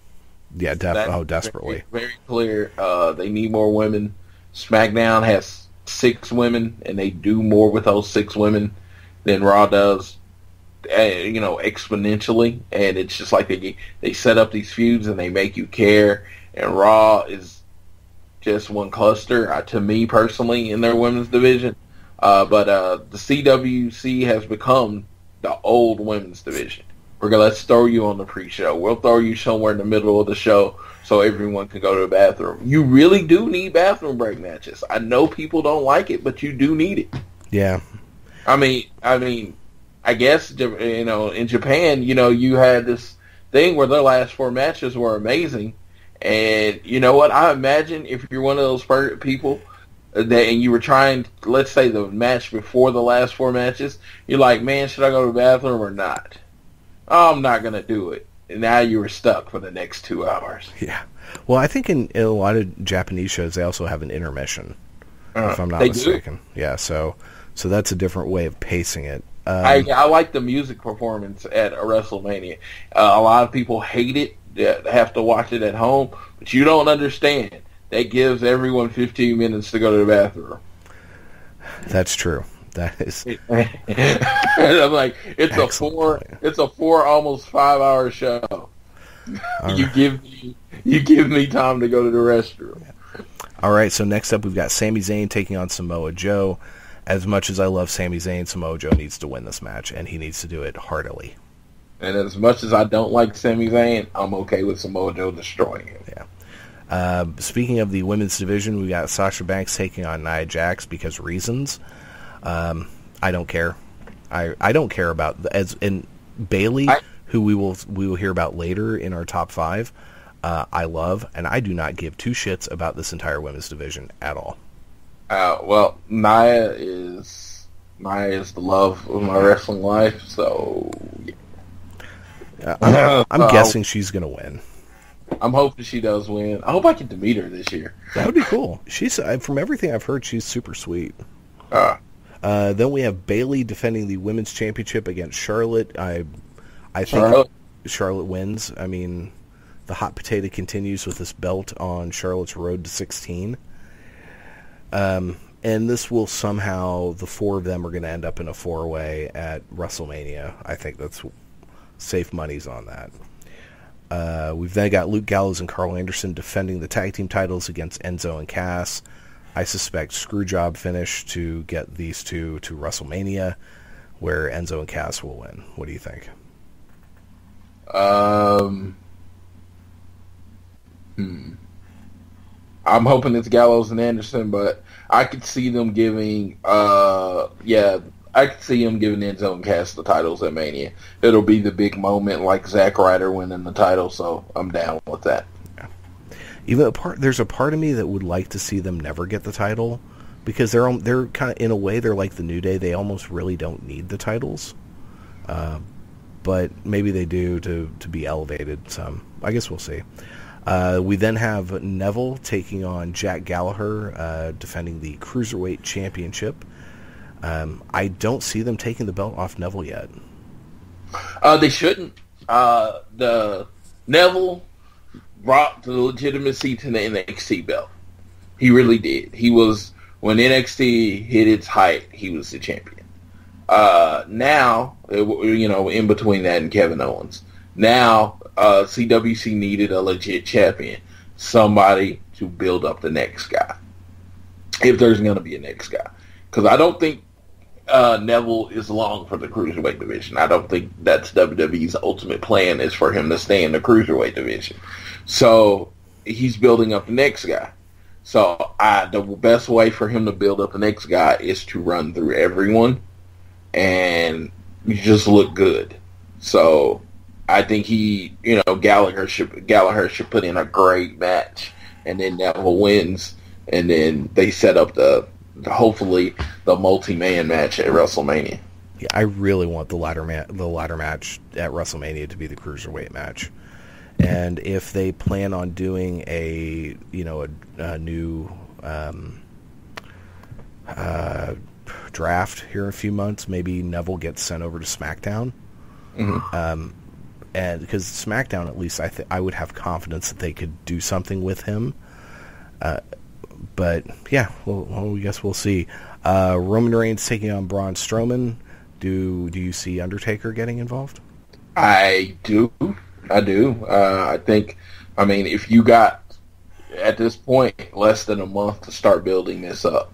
Yeah, desperately. Very, very clear. They need more women. SmackDown has 6 women, and they do more with those 6 women than Raw does, exponentially. And it's just like they set up these feuds and they make you care. And Raw is just one cluster, to me personally, in their women's division. But the CWC has become the old women's division. Let's throw you on the pre-show. We'll throw you somewhere in the middle of the show so everyone can go to the bathroom. You really do need bathroom break matches. I know people don't like it, but you do need it. Yeah. I mean, I guess, in Japan, you had this thing where their last 4 matches were amazing. And you know what? I imagine if you're one of those people and you were trying, let's say the match before the last 4 matches, you're like, man, should I go to the bathroom or not? Oh, I'm not going to do it. And now you were stuck for the next 2 hours. Yeah. Well, I think in a lot of Japanese shows, they also have an intermission, if I'm not mistaken. Do? Yeah, so So that's a different way of pacing it. I like the music performance at a WrestleMania. A lot of people hate it, that have to watch it at home, but you don't understand. That gives everyone 15 minutes to go to the bathroom. That's true. That is. I'm like, it's a 4 almost 5 hour show. You give me time to go to the restroom. All right, so next up we've got Sami Zayn taking on Samoa Joe. As much as I love Sami Zayn, Samoa Joe needs to win this match, and he needs to do it heartily. And as much as I don't like Sami Zayn, I'm okay with Samoa Joe destroying him. Yeah. Speaking of the women's division, we got Sasha Banks taking on Nia Jax because reasons. I don't care. I don't care about Bayley, who we will hear about later in our top 5. I love, and I do not give 2 shits about this entire women's division at all. Well, Nia is the love of my wrestling life, so yeah. I'm guessing she's going to win. I'm hoping she does win. I hope I get to meet her this year. That would be cool. She's from everything I've heard, she's super sweet. Then we have Bayley defending the women's championship against Charlotte. I think Charlotte wins. I mean, the hot potato continues with this belt on Charlotte's road to 16. And this will somehow, the 4 of them are going to end up in a 4-way at WrestleMania. I think that's safe monies on that. We've then got Luke Gallows and Carl Anderson defending the tag team titles against Enzo and Cass. I suspect screwjob finish to get these two to WrestleMania, where Enzo and Cass will win. What do you think? I'm hoping it's Gallows and Anderson, but I could see them giving, I could see them giving Enzo and Cass the titles at Mania. It'll be the big moment, like Zack Ryder winning the title, so I'm down with that. Yeah. Even there's a part of me that would like to see them never get the title, because they're kind of, in a way, they're like the New Day. They almost really don't need the titles, but maybe they do to be elevated some. I guess we'll see. We then have Neville taking on Jack Gallagher, defending the Cruiserweight Championship. I don't see them taking the belt off Neville yet. They shouldn't. The Neville brought the legitimacy to the NXT belt. He really did. He was, when NXT hit its height, he was the champion. Now, in between that and Kevin Owens, now CWC needed a legit champion, somebody to build up the next guy, if there's going to be a next guy. Because I don't think Neville is long for the Cruiserweight division. I don't think that's WWE's ultimate plan, is for him to stay in the Cruiserweight division. So he's building up the next guy. So the best way for him to build up the next guy is to run through everyone and just look good. So I think Gallagher should put in a great match, and then Neville wins, and then they set up hopefully the multi-man match at WrestleMania. Yeah, I really want the ladder match at WrestleMania to be the Cruiserweight match. And if they plan on doing a new draft here in a few months, maybe Neville gets sent over to SmackDown. Mm-hmm. And because SmackDown, at least, I would have confidence that they could do something with him. But yeah, well, I guess we'll see. Roman Reigns taking on Braun Strowman. Do you see Undertaker getting involved? I do. I think, if you got, at this point, less than a month to start building this up.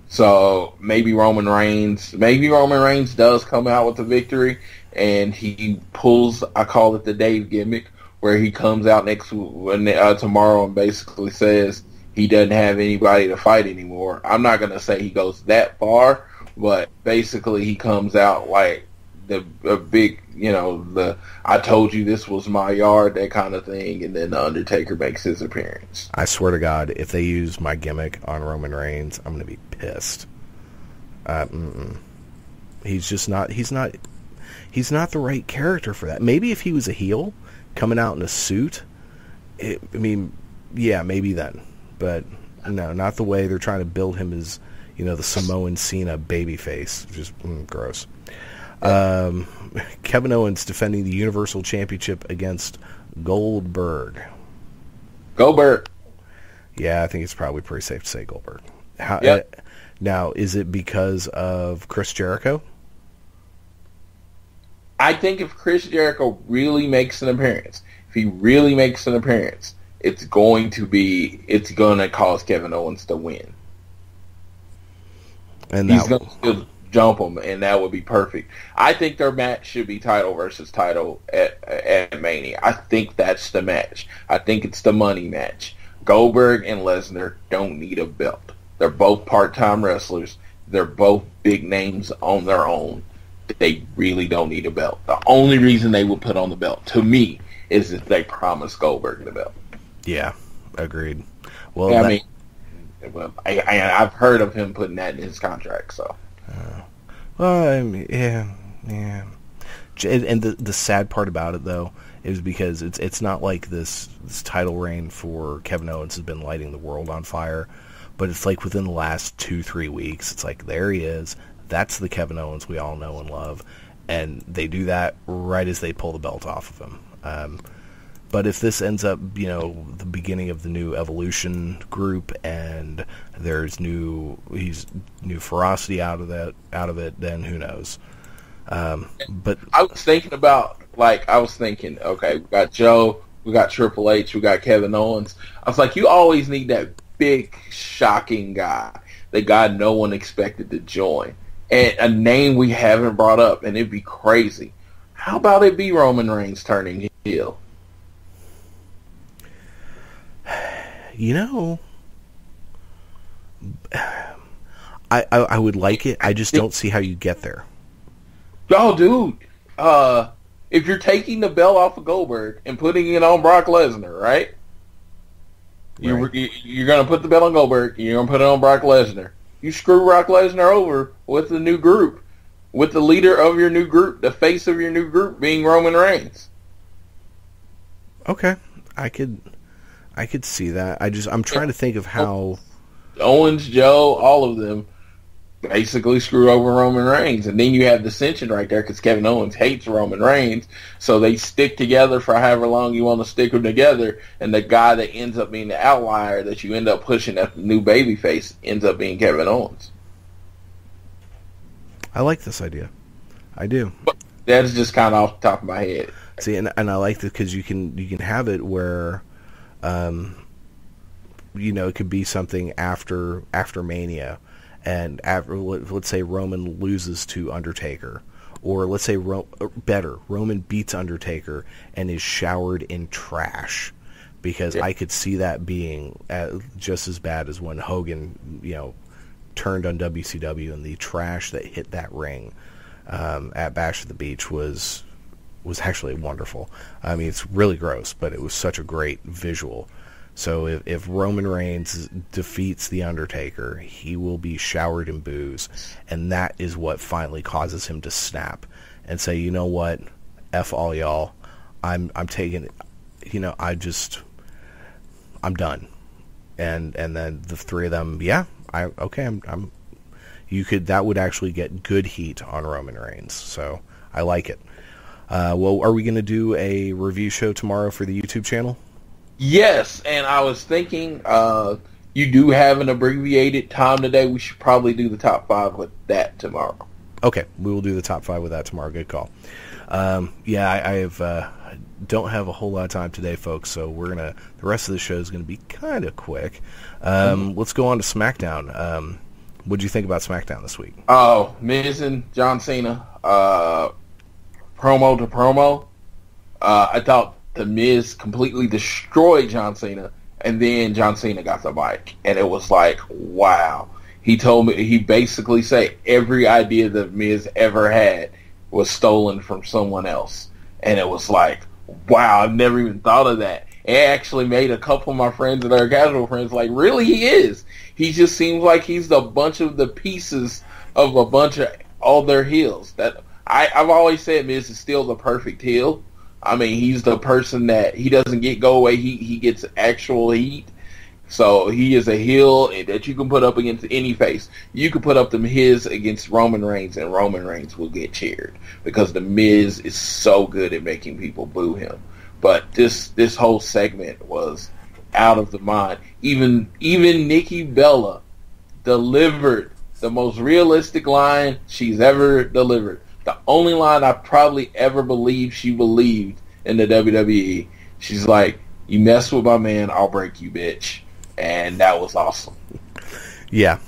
So maybe Roman Reigns does come out with a victory, and he pulls, I call it the Dave gimmick, where he comes out tomorrow and basically says he doesn't have anybody to fight anymore. I'm not going to say he goes that far, but basically he comes out like the big, I told you this was my yard, that kind of thing, and then the Undertaker makes his appearance. I swear to God, if they use my gimmick on Roman Reigns, I'm going to be pissed. He's not the right character for that. Maybe if he was a heel coming out in a suit, maybe then. But no, not the way they're trying to build him as, the Samoan Cena babyface. Just gross. Kevin Owens defending the Universal Championship against Goldberg. Goldberg. Yeah, I think it's probably pretty safe to say Goldberg. Yep. Now, is it because of Chris Jericho? I think if Chris Jericho really makes an appearance, it's going to cause Kevin Owens to win. And he's going to jump him, and that would be perfect. I think their match should be title versus title at Mania. I think that's the match. I think it's the money match. Goldberg and Lesnar don't need a belt. They're both part-time wrestlers. They're both big names on their own. They really don't need a belt. The only reason they would put on the belt, to me, is if they promise Goldberg the belt. Yeah, agreed. Well, yeah, I've heard of him putting that in his contract. So, yeah. And the sad part about it, though, is because it's not like this title reign for Kevin Owens has been lighting the world on fire, but it's like within the last 2-3 weeks, it's like there he is. That's the Kevin Owens we all know and love, and they do that right as they pull the belt off of him. But if this ends up, the beginning of the new Evolution group, and there's new ferocity out of it, then who knows? But I was thinking, okay, we got Joe, we got Triple H, we got Kevin Owens. I was like, you always need that big, shocking guy, the guy no one expected to join. And a name we haven't brought up, and it'd be crazy. How about it be Roman Reigns turning heel? I would like it. I just don't see how you get there. Oh, dude. If you're taking the belt off of Goldberg and putting it on Brock Lesnar, right? You're going to put the belt on Goldberg, and you're going to put it on Brock Lesnar. You screw Brock Lesnar over with the new group, with the leader of your new group, the face of your new group being Roman Reigns. Okay, I could see that. I'm trying to think of how Owens, Joe, all of them basically screw over Roman Reigns, and then you have dissension right there because Kevin Owens hates Roman Reigns, so they stick together for however long you want to stick them together, and the guy that ends up being the outlier that you end up pushing at the new babyface ends up being Kevin Owens. I like this idea. I do. But that's just kind of off the top of my head. See, and I like this because you can have it where, it could be something after Mania. And let's say Roman loses to Undertaker, or let's say Roman beats Undertaker and is showered in trash, because I could see that being just as bad as when Hogan, turned on WCW, and the trash that hit that ring at Bash at the Beach was actually wonderful. I mean, it's really gross, but it was such a great visual. So if Roman Reigns defeats The Undertaker, he will be showered in booze, and that is what finally causes him to snap and say, you know what, F all y'all, I'm taking it, I'm done. And then the three of them, that would actually get good heat on Roman Reigns, so I like it. Well, are we going to do a review show tomorrow for the YouTube channel? Yes, and I was thinking, you do have an abbreviated time today. We should probably do the top 5 with that tomorrow. Okay, we will do the top 5 with that tomorrow. Good call. I don't have a whole lot of time today, folks, so the rest of the show is going to be kind of quick. Let's go on to SmackDown. What did you think about SmackDown this week? Oh, Miz and John Cena, promo to promo. I thought The Miz completely destroyed John Cena, and then John Cena got the mic, and it was like, wow. He basically said every idea that Miz ever had was stolen from someone else, and it was like, wow, I've never even thought of that. It actually made a couple of my friends that are casual friends like, really, he is. He just seems like he's a bunch of the pieces of a bunch of all their heels. That I've always said Miz is still the perfect heel. I mean, he's the person that he doesn't get go away. He gets actual heat. So he is a heel that you can put up against any face. You could put up the Miz against Roman Reigns, and Roman Reigns will get cheered because the Miz is so good at making people boo him. But this whole segment was out of the mind. Even Nikki Bella delivered the most realistic line she's ever delivered. The only line I probably ever believed she believed in the WWE. She's like, "You mess with my man, I'll break you, bitch." And that was awesome. Yeah.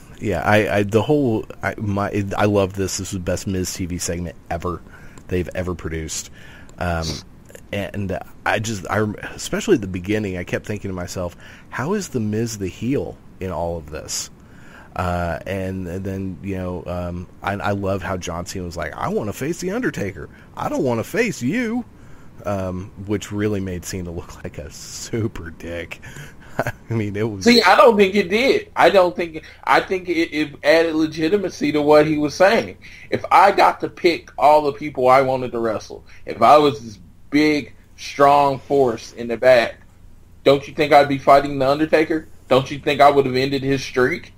I love this. This was the best Miz TV segment ever they've ever produced. And I especially at the beginning, I kept thinking to myself, how is the Miz the heel in all of this? And then, I love how John Cena was like, I want to face The Undertaker. I don't want to face you. Which really made Cena look like a super dick. I mean, it was... See, I don't think it did. I think it added legitimacy to what he was saying. If I got to pick all the people I wanted to wrestle, if I was this big, strong force in the back, don't you think I'd be fighting The Undertaker? Don't you think I would have ended his streak?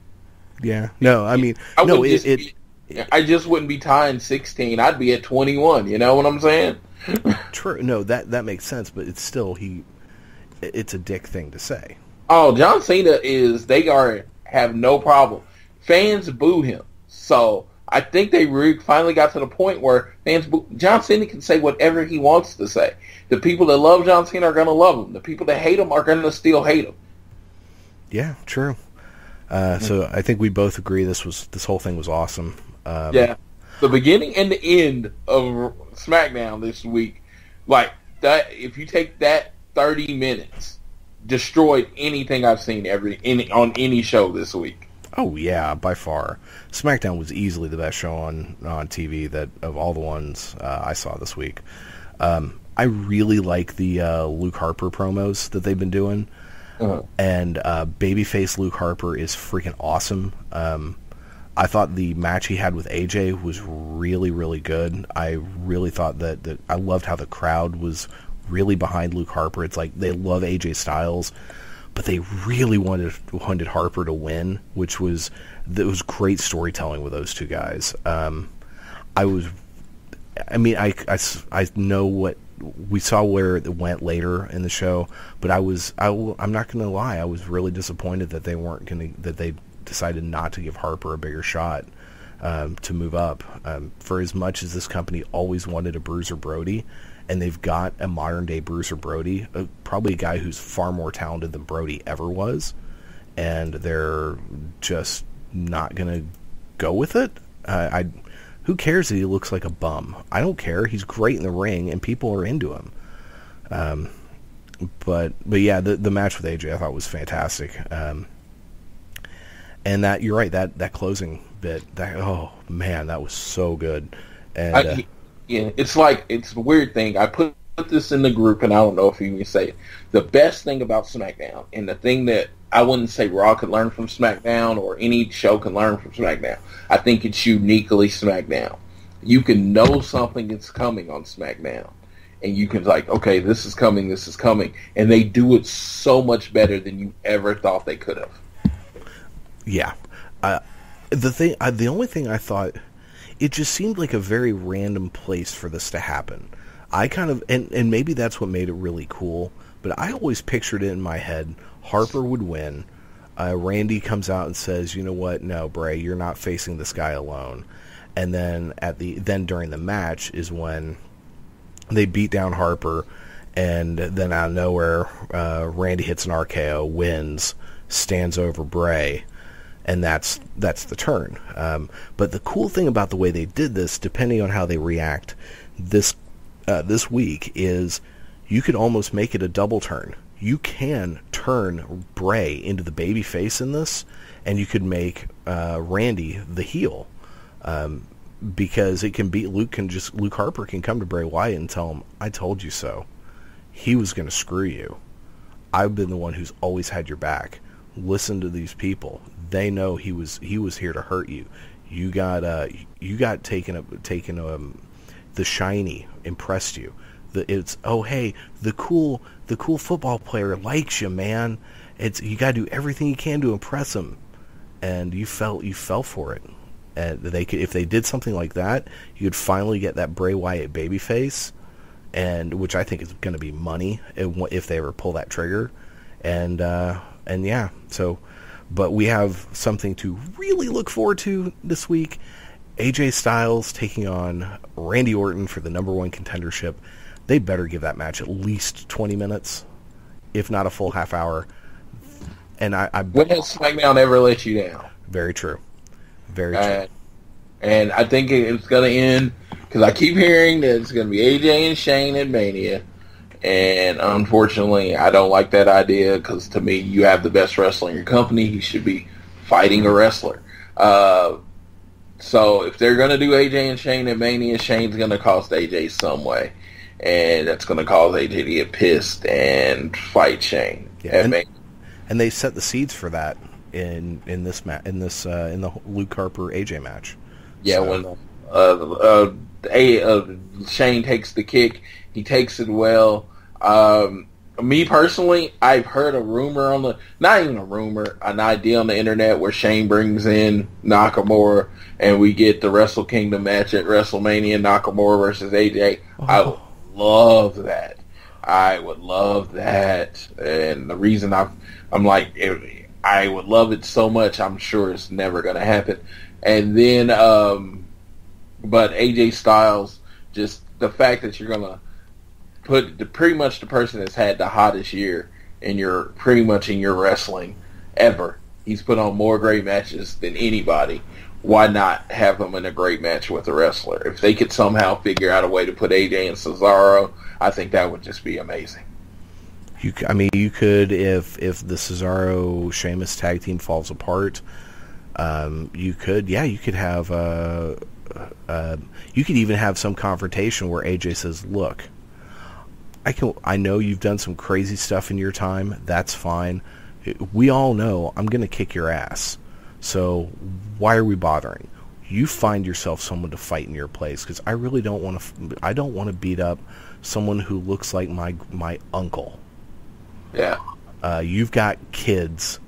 Yeah. No, I mean... I just wouldn't be tying 16. I'd be at 21. You know what I'm saying? True. No, that makes sense, but it's still... It's a dick thing to say. Oh, John Cena have no problem. Fans boo him. So I think they finally got to the point where John Cena can say whatever he wants to say. The people that love John Cena are going to love him. The people that hate him are going to still hate him. Yeah, true. So I think we both agree this whole thing was awesome. Yeah. The beginning and the end of SmackDown this week, like that, if you take that 30 minutes, destroyed anything I've seen on any show this week. Oh yeah, by far. SmackDown was easily the best show on TV that of all the ones I saw this week. I really like the Luke Harper promos that they've been doing. Uh-huh. And babyface Luke Harper is freaking awesome. I thought the match he had with AJ was really, really good. I really thought that I loved how the crowd was really behind Luke Harper. It's like they love AJ Styles, but they really wanted Harper to win, it was great storytelling with those two guys. I know what we saw where it went later in the show, but I'm not going to lie, I was really disappointed that they decided not to give Harper a bigger shot to move up. For as much as this company always wanted a Bruiser Brody, and they've got a modern-day Bruiser Brody, probably a guy who's far more talented than Brody ever was, and they're just not going to go with it. Who cares that he looks like a bum? I don't care. He's great in the ring, and people are into him. But yeah, the match with AJ I thought was fantastic. And that, you're right, that closing bit, oh man, that was so good. And it's a weird thing. I put this in the group, and I don't know if you can say it. The best thing about SmackDown, and the thing that I wouldn't say Raw could learn from SmackDown or any show can learn from SmackDown, I think it's uniquely SmackDown. You can know something is coming on SmackDown, and you can okay, this is coming, and they do it so much better than you ever thought they could have. Yeah. The only thing I thought, it just seemed like a very random place for this to happen. I kind of, and maybe that's what made it really cool, but I always pictured it in my head, Harper would win, Randy comes out and says, you know what, no, Bray, you're not facing this guy alone. And then during the match is when they beat down Harper, and then out of nowhere, Randy hits an RKO, wins, stands over Bray, and that's the turn. But the cool thing about the way they did this, depending on how they react this week, is you could almost make it a double turn. You can turn Bray into the baby face in this, and you could make Randy the heel, because it can be Luke Harper can come to Bray Wyatt and tell him, I told you so. He was going to screw you. I've been the one who's always had your back. Listen to these people. They know he was here to hurt you. You got taken the shiny impressed you. The cool football player likes you, man, you got to do everything you can to impress them, and you fell for it. And if they did something like that, you'd finally get that Bray Wyatt babyface, and which I think is going to be money if they ever pull that trigger, and yeah. So, but we have something to really look forward to this week. AJ Styles taking on Randy Orton for the #1 contendership. They better give that match at least 20 minutes, if not a full half hour. And when has SmackDown ever let you down? Very true. Very true. And I think it's going to end, because I keep hearing that it's going to be AJ and Shane at Mania. And unfortunately, I don't like that idea, because to me, you have the best wrestler in your company. He should be fighting a wrestler. So if they're going to do AJ and Shane at Mania, Shane's going to cost AJ some way. And that's going to cause AJ to get pissed and fight Shane at Mania. And they set the seeds for that in the Luke Harper AJ match. Yeah, so. When Shane takes the kick, he takes it well. Me personally, I've heard a rumor not even a rumor, an idea on the internet where Shane brings in Nakamura and we get the Wrestle Kingdom match at WrestleMania, Nakamura versus AJ. Oh. I would love that. I would love that. And the reason I'm like, I would love it so much, I'm sure it's never going to happen. And then, but AJ Styles, just the fact that you're going to put pretty much the person that's had the hottest year in your wrestling ever. He's put on more great matches than anybody. Why not have him in a great match with a wrestler? If they could somehow figure out a way to put AJ and Cesaro, I think that would just be amazing. You could, if the Cesaro Sheamus tag team falls apart, you could have you could even have some confrontation where AJ says, "Look, I know you've done some crazy stuff in your time. That's fine. We all know I'm going to kick your ass. So why are we bothering? You find yourself someone to fight in your place, because I really don't want to. I don't want to beat up someone who looks like my uncle. Yeah. You've got kids.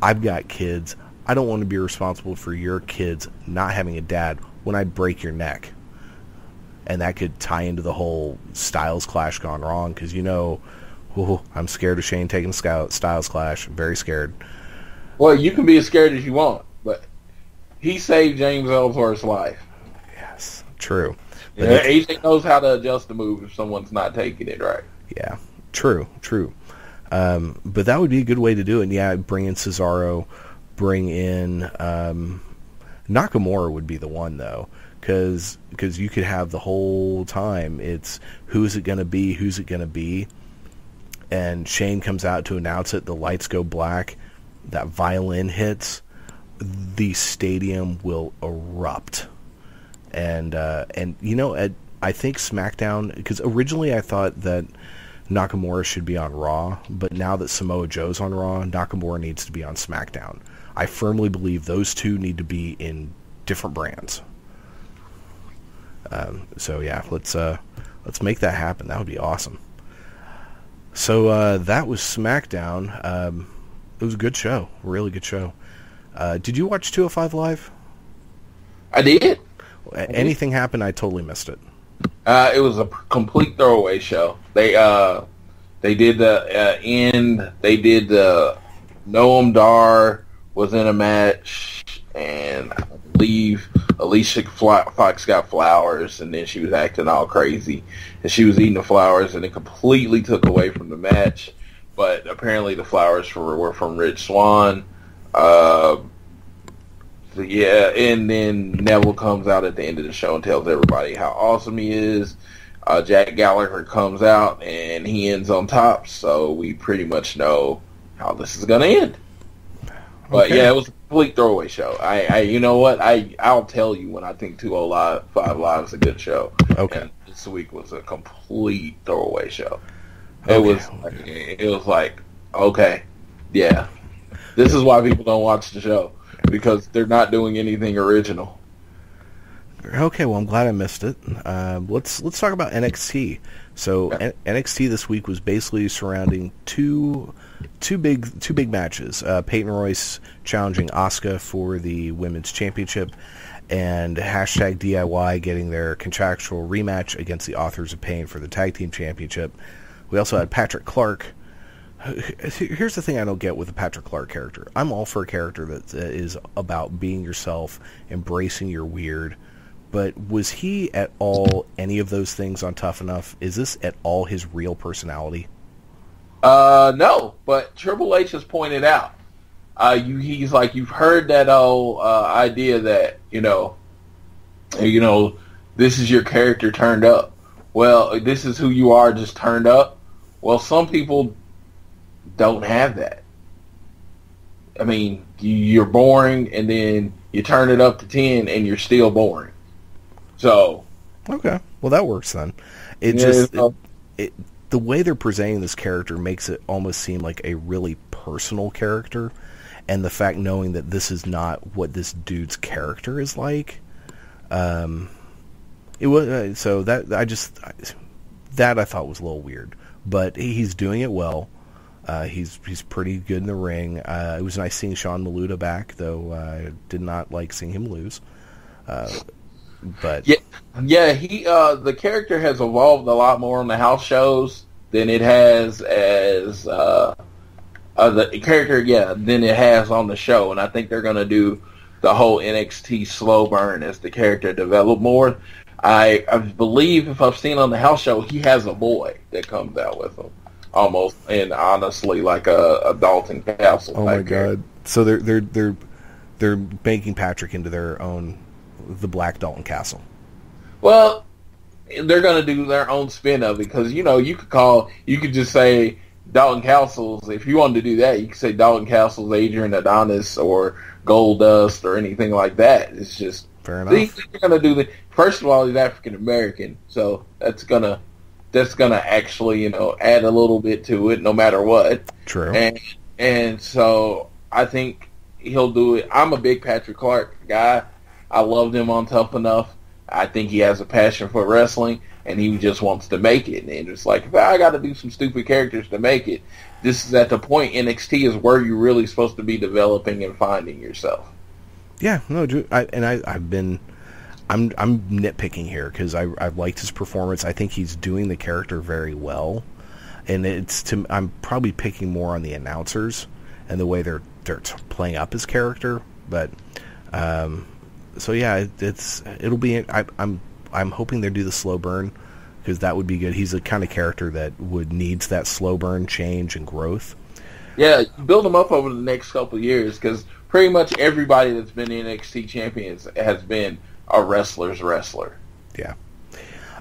I've got kids. I don't want to be responsible for your kids not having a dad when I break your neck." And that could tie into the whole Styles Clash gone wrong, because I'm scared of Shane taking Styles Clash. I'm very scared. Well, you can be as scared as you want, but he saved James Ellsworth's life. Yes, true. Yeah, AJ knows how to adjust the move if someone's not taking it right. Yeah, true. But that would be a good way to do it. And yeah, bring in Cesaro, bring in Nakamura would be the one, though. Because you could have the whole time, it's who's it going to be, and Shane comes out to announce it, the lights go black, that violin hits, the stadium will erupt. And I think SmackDown, because originally I thought that Nakamura should be on Raw, but now that Samoa Joe's on Raw, Nakamura needs to be on SmackDown. I firmly believe those two need to be in different brands. So yeah, let's make that happen. That would be awesome. So that was SmackDown. It was a good show, really good show. Did you watch 205 Live? I did. Anything happen? I totally missed it. It was a complete throwaway show. They did the end. They did the Noam Dar was in a match, and I believe Alicia Fox got flowers, and then she was acting all crazy, and she was eating the flowers, and it completely took away from the match. But apparently the flowers were from Rich Swann. Yeah, and then Neville comes out at the end of the show and tells everybody how awesome he is. Jack Gallagher comes out, and he ends on top, so we pretty much know how this is going to end. But yeah, it was a complete throwaway show. You know what? I'll tell you when I think 205 Live is a good show. Okay. And this week was a complete throwaway show. It was like, okay, yeah. This is why people don't watch the show, because they're not doing anything original. Okay, well, I'm glad I missed it. Let's talk about NXT. So NXT this week was basically surrounding two big matches. Peyton Royce challenging Asuka for the Women's Championship, and hashtag DIY getting their contractual rematch against the Authors of Pain for the Tag Team Championship. We also had Patrick Clark. Here's the thing I don't get with the Patrick Clark character. I'm all for a character that is about being yourself, embracing your weird. But was he at all any of those things on Tough Enough? Is this at all his real personality? No, but Triple H has pointed out. He's like, you've heard that old idea that, this is your character turned up. Well, this is who you are just turned up. Well, some people don't have that. I mean, you're boring, and then you turn it up to 10, and you're still boring. So, okay, well that works then. The way they're presenting this character makes it almost seem like a really personal character, and the fact knowing that this is not what this dude's character is like, it was so that I thought was a little weird, but he's doing it well. He's pretty good in the ring. It was nice seeing Sean Maluda back, though I did not like seeing him lose. But he the character has evolved a lot more on the house shows than it has as the character than it has on the show, and I think they're going to do the whole NXT slow burn as the character develop more. I believe if I've seen on the house show, he has a boy that comes out with him. Almost, and honestly, like a Dalton Castle. Oh my god! So they're making Patrick into the Black Dalton Castle. Well, they're going to do their own spin of it because you could just say Dalton Castle's. If you wanted to do that, you could say Dalton Castle's Adrian Adonis or Goldust or anything like that. It's just fair enough. They're going to do first of all, he's African American, so that's gonna actually, add a little bit to it no matter what. True. And so I think he'll do it. I'm a big Patrick Clark guy. I loved him on Tough Enough. I think he has a passion for wrestling, and he just wants to make it. And it's like, if I got to do some stupid characters to make it, this is at the point NXT is where you're really supposed to be developing and finding yourself. Yeah, no, I'm nitpicking here because I liked his performance. I think he's doing the character very well, and I'm probably picking more on the announcers and the way they're playing up his character. But so yeah, it'll be. I'm hoping they do the slow burn because that would be good. He's the kind of character that needs that slow burn change and growth. Yeah, build him up over the next couple of years because pretty much everybody that's been NXT champions has been a wrestler's wrestler. Yeah.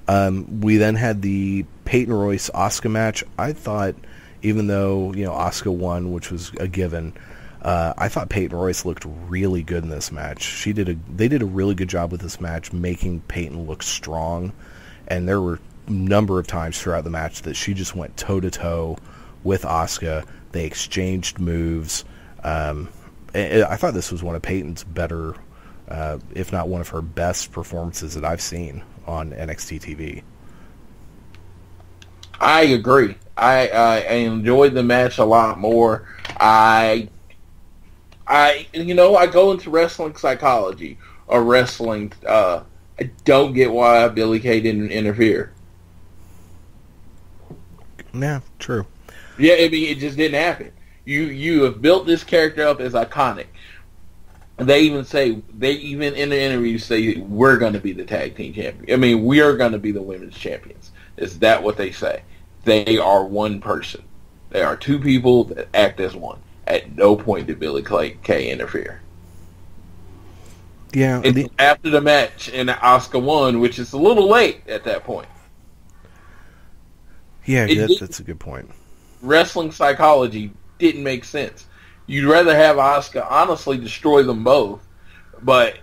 We then had the Peyton Royce-Asuka match. I thought, even though Asuka won, which was a given, I thought Peyton Royce looked really good in this match. They did a really good job with this match, making Peyton look strong. And there were a number of times throughout the match that she just went toe-to-toe with Asuka. They exchanged moves. I thought this was one of Peyton's better, if not one of her best performances that I've seen on NXT TV. I agree. I enjoyed the match a lot more. I go into wrestling psychology or wrestling. I don't get why Billy Kay didn't interfere. Yeah, true. Yeah, I mean, it just didn't happen. You have built this character up as iconic. They even in the interview say we're going to be the tag team champion. I mean, we are going to be the women's champions. Is that what they say? They are one person. They are two people that act as one. At no point did Billy Kay interfere. Yeah. After the match and Asuka won, which is a little late at that point. Yeah, that's a good point. Wrestling psychology didn't make sense. You'd rather have Asuka honestly destroy them both, but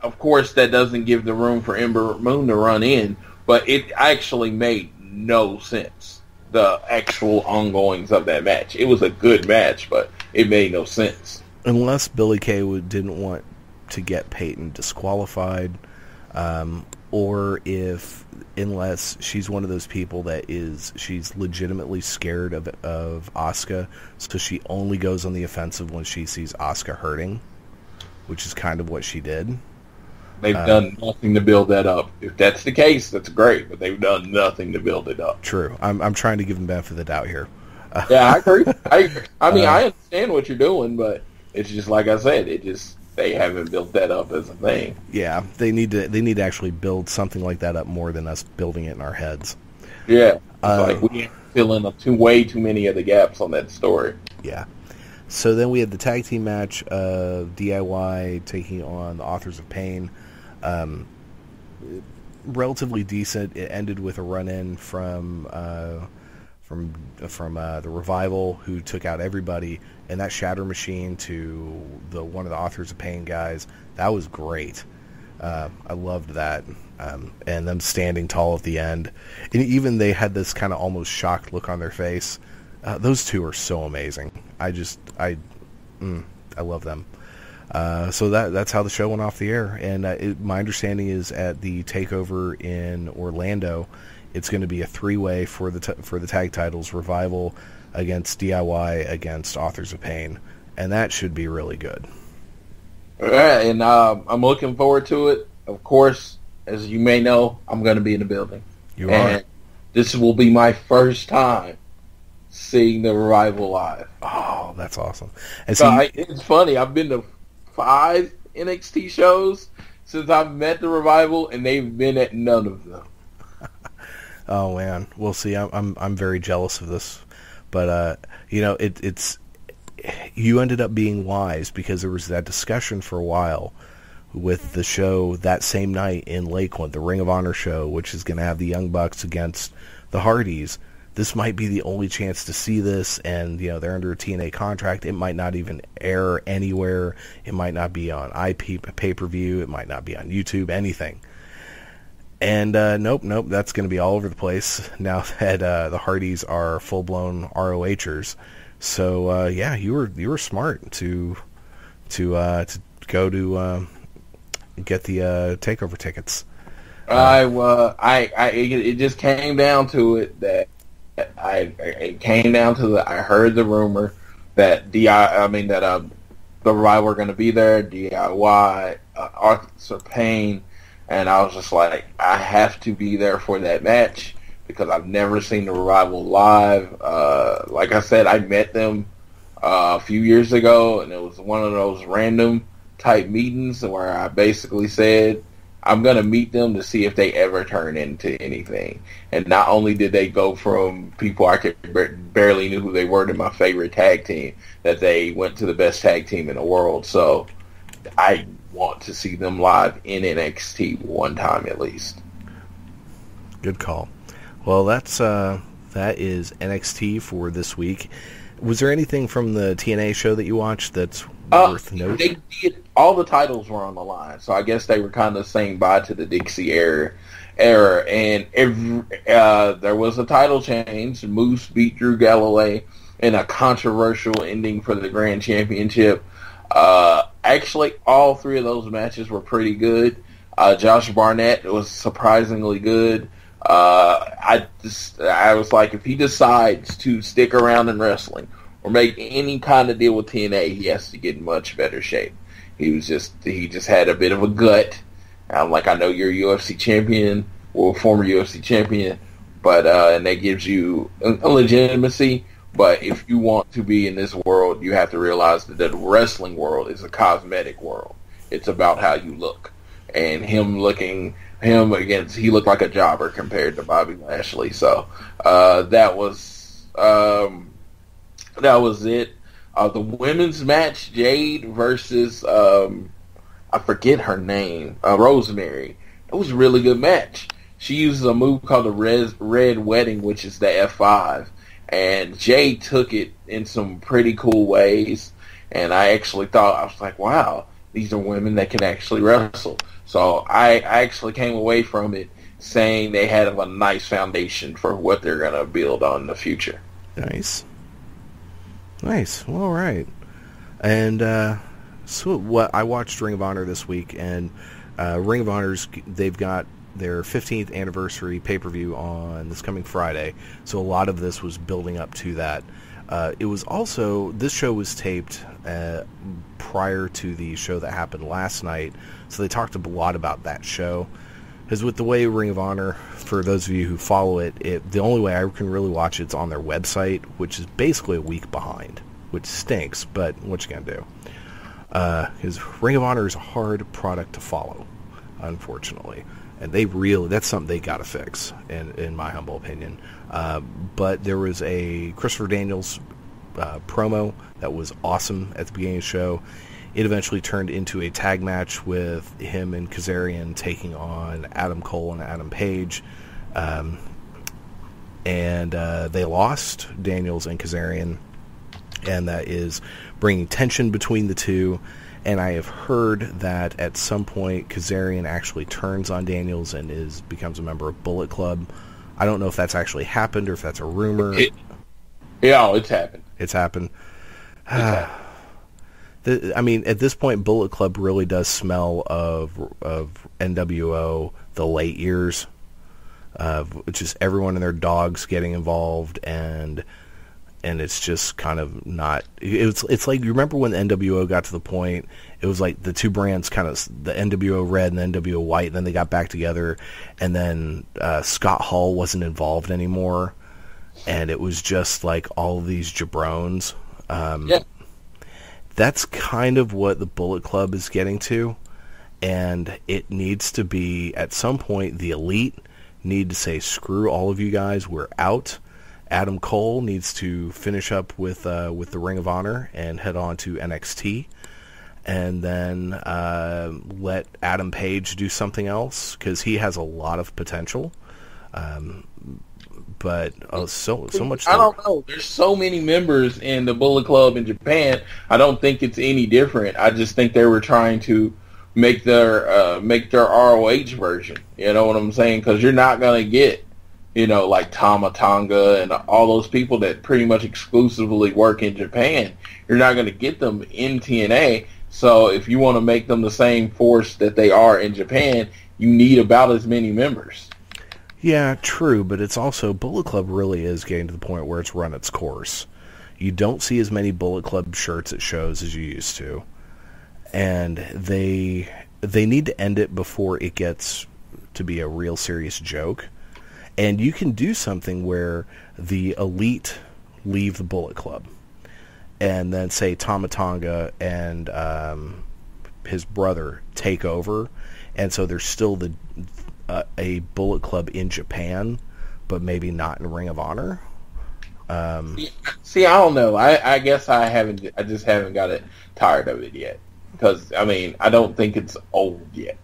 of course that doesn't give the room for Ember Moon to run in. But it actually made no sense, the actual ongoings of that match. It was a good match, but it made no sense. Unless Billy Kay didn't want to get Peyton disqualified, or unless she's one of those people that she's legitimately scared of Asuka, so she only goes on the offensive when she sees Asuka hurting, which is kind of what she did. They've done nothing to build that up. If that's the case, that's great, but they've done nothing to build it up. True. I'm trying to give them benefit of the doubt here. Yeah, I agree. I mean, I understand what you're doing, but it's just like I said. They haven't built that up as a thing. Yeah, they need to actually build something like that up more than us building it in our heads. Yeah, like we fill in way too many of the gaps on that story. Yeah. So then we had the tag team match of DIY taking on the Authors of Pain. Relatively decent. It ended with a run-in from the Revival, who took out everybody, and that Shatter Machine to one of the Authors of Pain guys. That was great. I loved that, and them standing tall at the end, and even they had this kind of almost shocked look on their face. Those two are so amazing. I love them. So that's how the show went off the air, and my understanding is at the takeover in Orlando, it's going to be a 3-way for the tag titles: Revival against DIY against Authors of Pain, and that should be really good. All right, and I'm looking forward to it. Of course, as you may know, I'm going to be in the building. You are. This will be my first time seeing the Revival live. Oh, that's awesome. And it's funny. I've been to 5 NXT shows since I've met the Revival, and they've been at none of them. Oh man, we'll see. I'm very jealous of this, but it's you ended up being wise, because there was that discussion for a while with the show that same night in Lakeland, the Ring of Honor show, which is going to have the Young Bucks against the Hardys. This might be the only chance to see this, and they're under a TNA contract. It might not even air anywhere. It might not be on pay-per-view. It might not be on YouTube, anything. And nope, that's going to be all over the place now that the Hardys are full-blown ROHers. So yeah, you were smart to go to get the takeover tickets. It just came down to it that I heard the rumor that the Revival are going to be there, DIY, Arthur Payne, and I was just like, I have to be there for that match because I've never seen the Revival live. Like I said, I met them a few years ago, and it was one of those random type meetings where I basically said, I'm going to meet them to see if they ever turn into anything. And not only did they go from people I could barely knew who they were to my favorite tag team, that they went to the best tag team in the world. So I want to see them live in NXT one time at least. Good call. Well, that is NXT for this week. Was there anything from the TNA show that you watched that's worth noting? All the titles were on the line, so I guess they were kind of saying bye to the Dixie era. And there was a title change. Moose beat Drew Galloway in a controversial ending for the Grand Championship. Actually, all 3 of those matches were pretty good. Josh Barnett was surprisingly good. I was like, if he decides to stick around in wrestling or make any kind of deal with TNA, he has to get in much better shape. He just had a bit of a gut. I'm like, I know you're a UFC champion, or former UFC champion, but and that gives you a legitimacy. But if you want to be in this world, you have to realize that the wrestling world is a cosmetic world. It's about how you look. And he looked like a jobber compared to Bobby Lashley. So that was it. The women's match, Jade versus I forget her name, Rosemary. It was a really good match. She uses a move called the Red Wedding, which is the F5. And Jade took it in some pretty cool ways. And I was like, wow, these are women that can actually wrestle. So I actually came away from it saying they had a nice foundation for what they're going to build on in the future. Nice. Well, all right. And so what I watched Ring of Honor this week, and Ring of Honor's, they've got their 15th anniversary pay-per-view on this coming Friday, so a lot of this was building up to that. It was also, this show was taped prior to the show that happened last night, so they talked a lot about that show. Because with the way Ring of Honor, for those of you who follow it, the only way I can really watch it's on their website, which is basically a week behind, which stinks, but what you gonna do? Because Ring of Honor is a hard product to follow, unfortunately. And that's something they gotta fix, in my humble opinion. But there was a Christopher Daniels promo that was awesome at the beginning of the show. It eventually turned into a tag match with him and Kazarian taking on Adam Cole and Adam Page. And they lost, Daniels and Kazarian. And that is bringing tension between the two. And I have heard that at some point Kazarian actually turns on Daniels and becomes a member of Bullet Club. I don't know if that's actually happened or if that's a rumor. It's happened. It's happened. I mean, at this point, Bullet Club really does smell of NWO, the late years, just everyone and their dogs getting involved, and it's just kind of not. It's like, you remember when the NWO got to the point, it was like the two brands kind of, the NWO Red and the NWO White, and then they got back together, and then Scott Hall wasn't involved anymore, and it was just like all of these jabrones. Yeah. That's kind of what the Bullet Club is getting to, and it needs to be, at some point, the Elite need to say, screw all of you guys, we're out. Adam Cole needs to finish up with the Ring of Honor and head on to NXT, and then let Adam Page do something else, because he has a lot of potential. But so much. I don't know. There's so many members in the Bullet Club in Japan. I don't think it's any different. I just think they were trying to make their ROH version. You know what I'm saying? Because you're not gonna get, like Tama Tonga and all those people that pretty much exclusively work in Japan. You're not gonna get them in TNA. So if you want to make them the same force that they are in Japan, you need about as many members. Yeah, true, but it's also, Bullet Club really is getting to the point where it's run its course. You don't see as many Bullet Club shirts at shows as you used to, and they need to end it before it gets to be a real serious joke. And you can do something where the Elite leave the Bullet Club, and then say Tama Tonga and his brother take over, and so there's still a Bullet Club in Japan, but maybe not in Ring of Honor. See, I don't know. I guess I just haven't got it tired of it yet. Because I don't think it's old yet.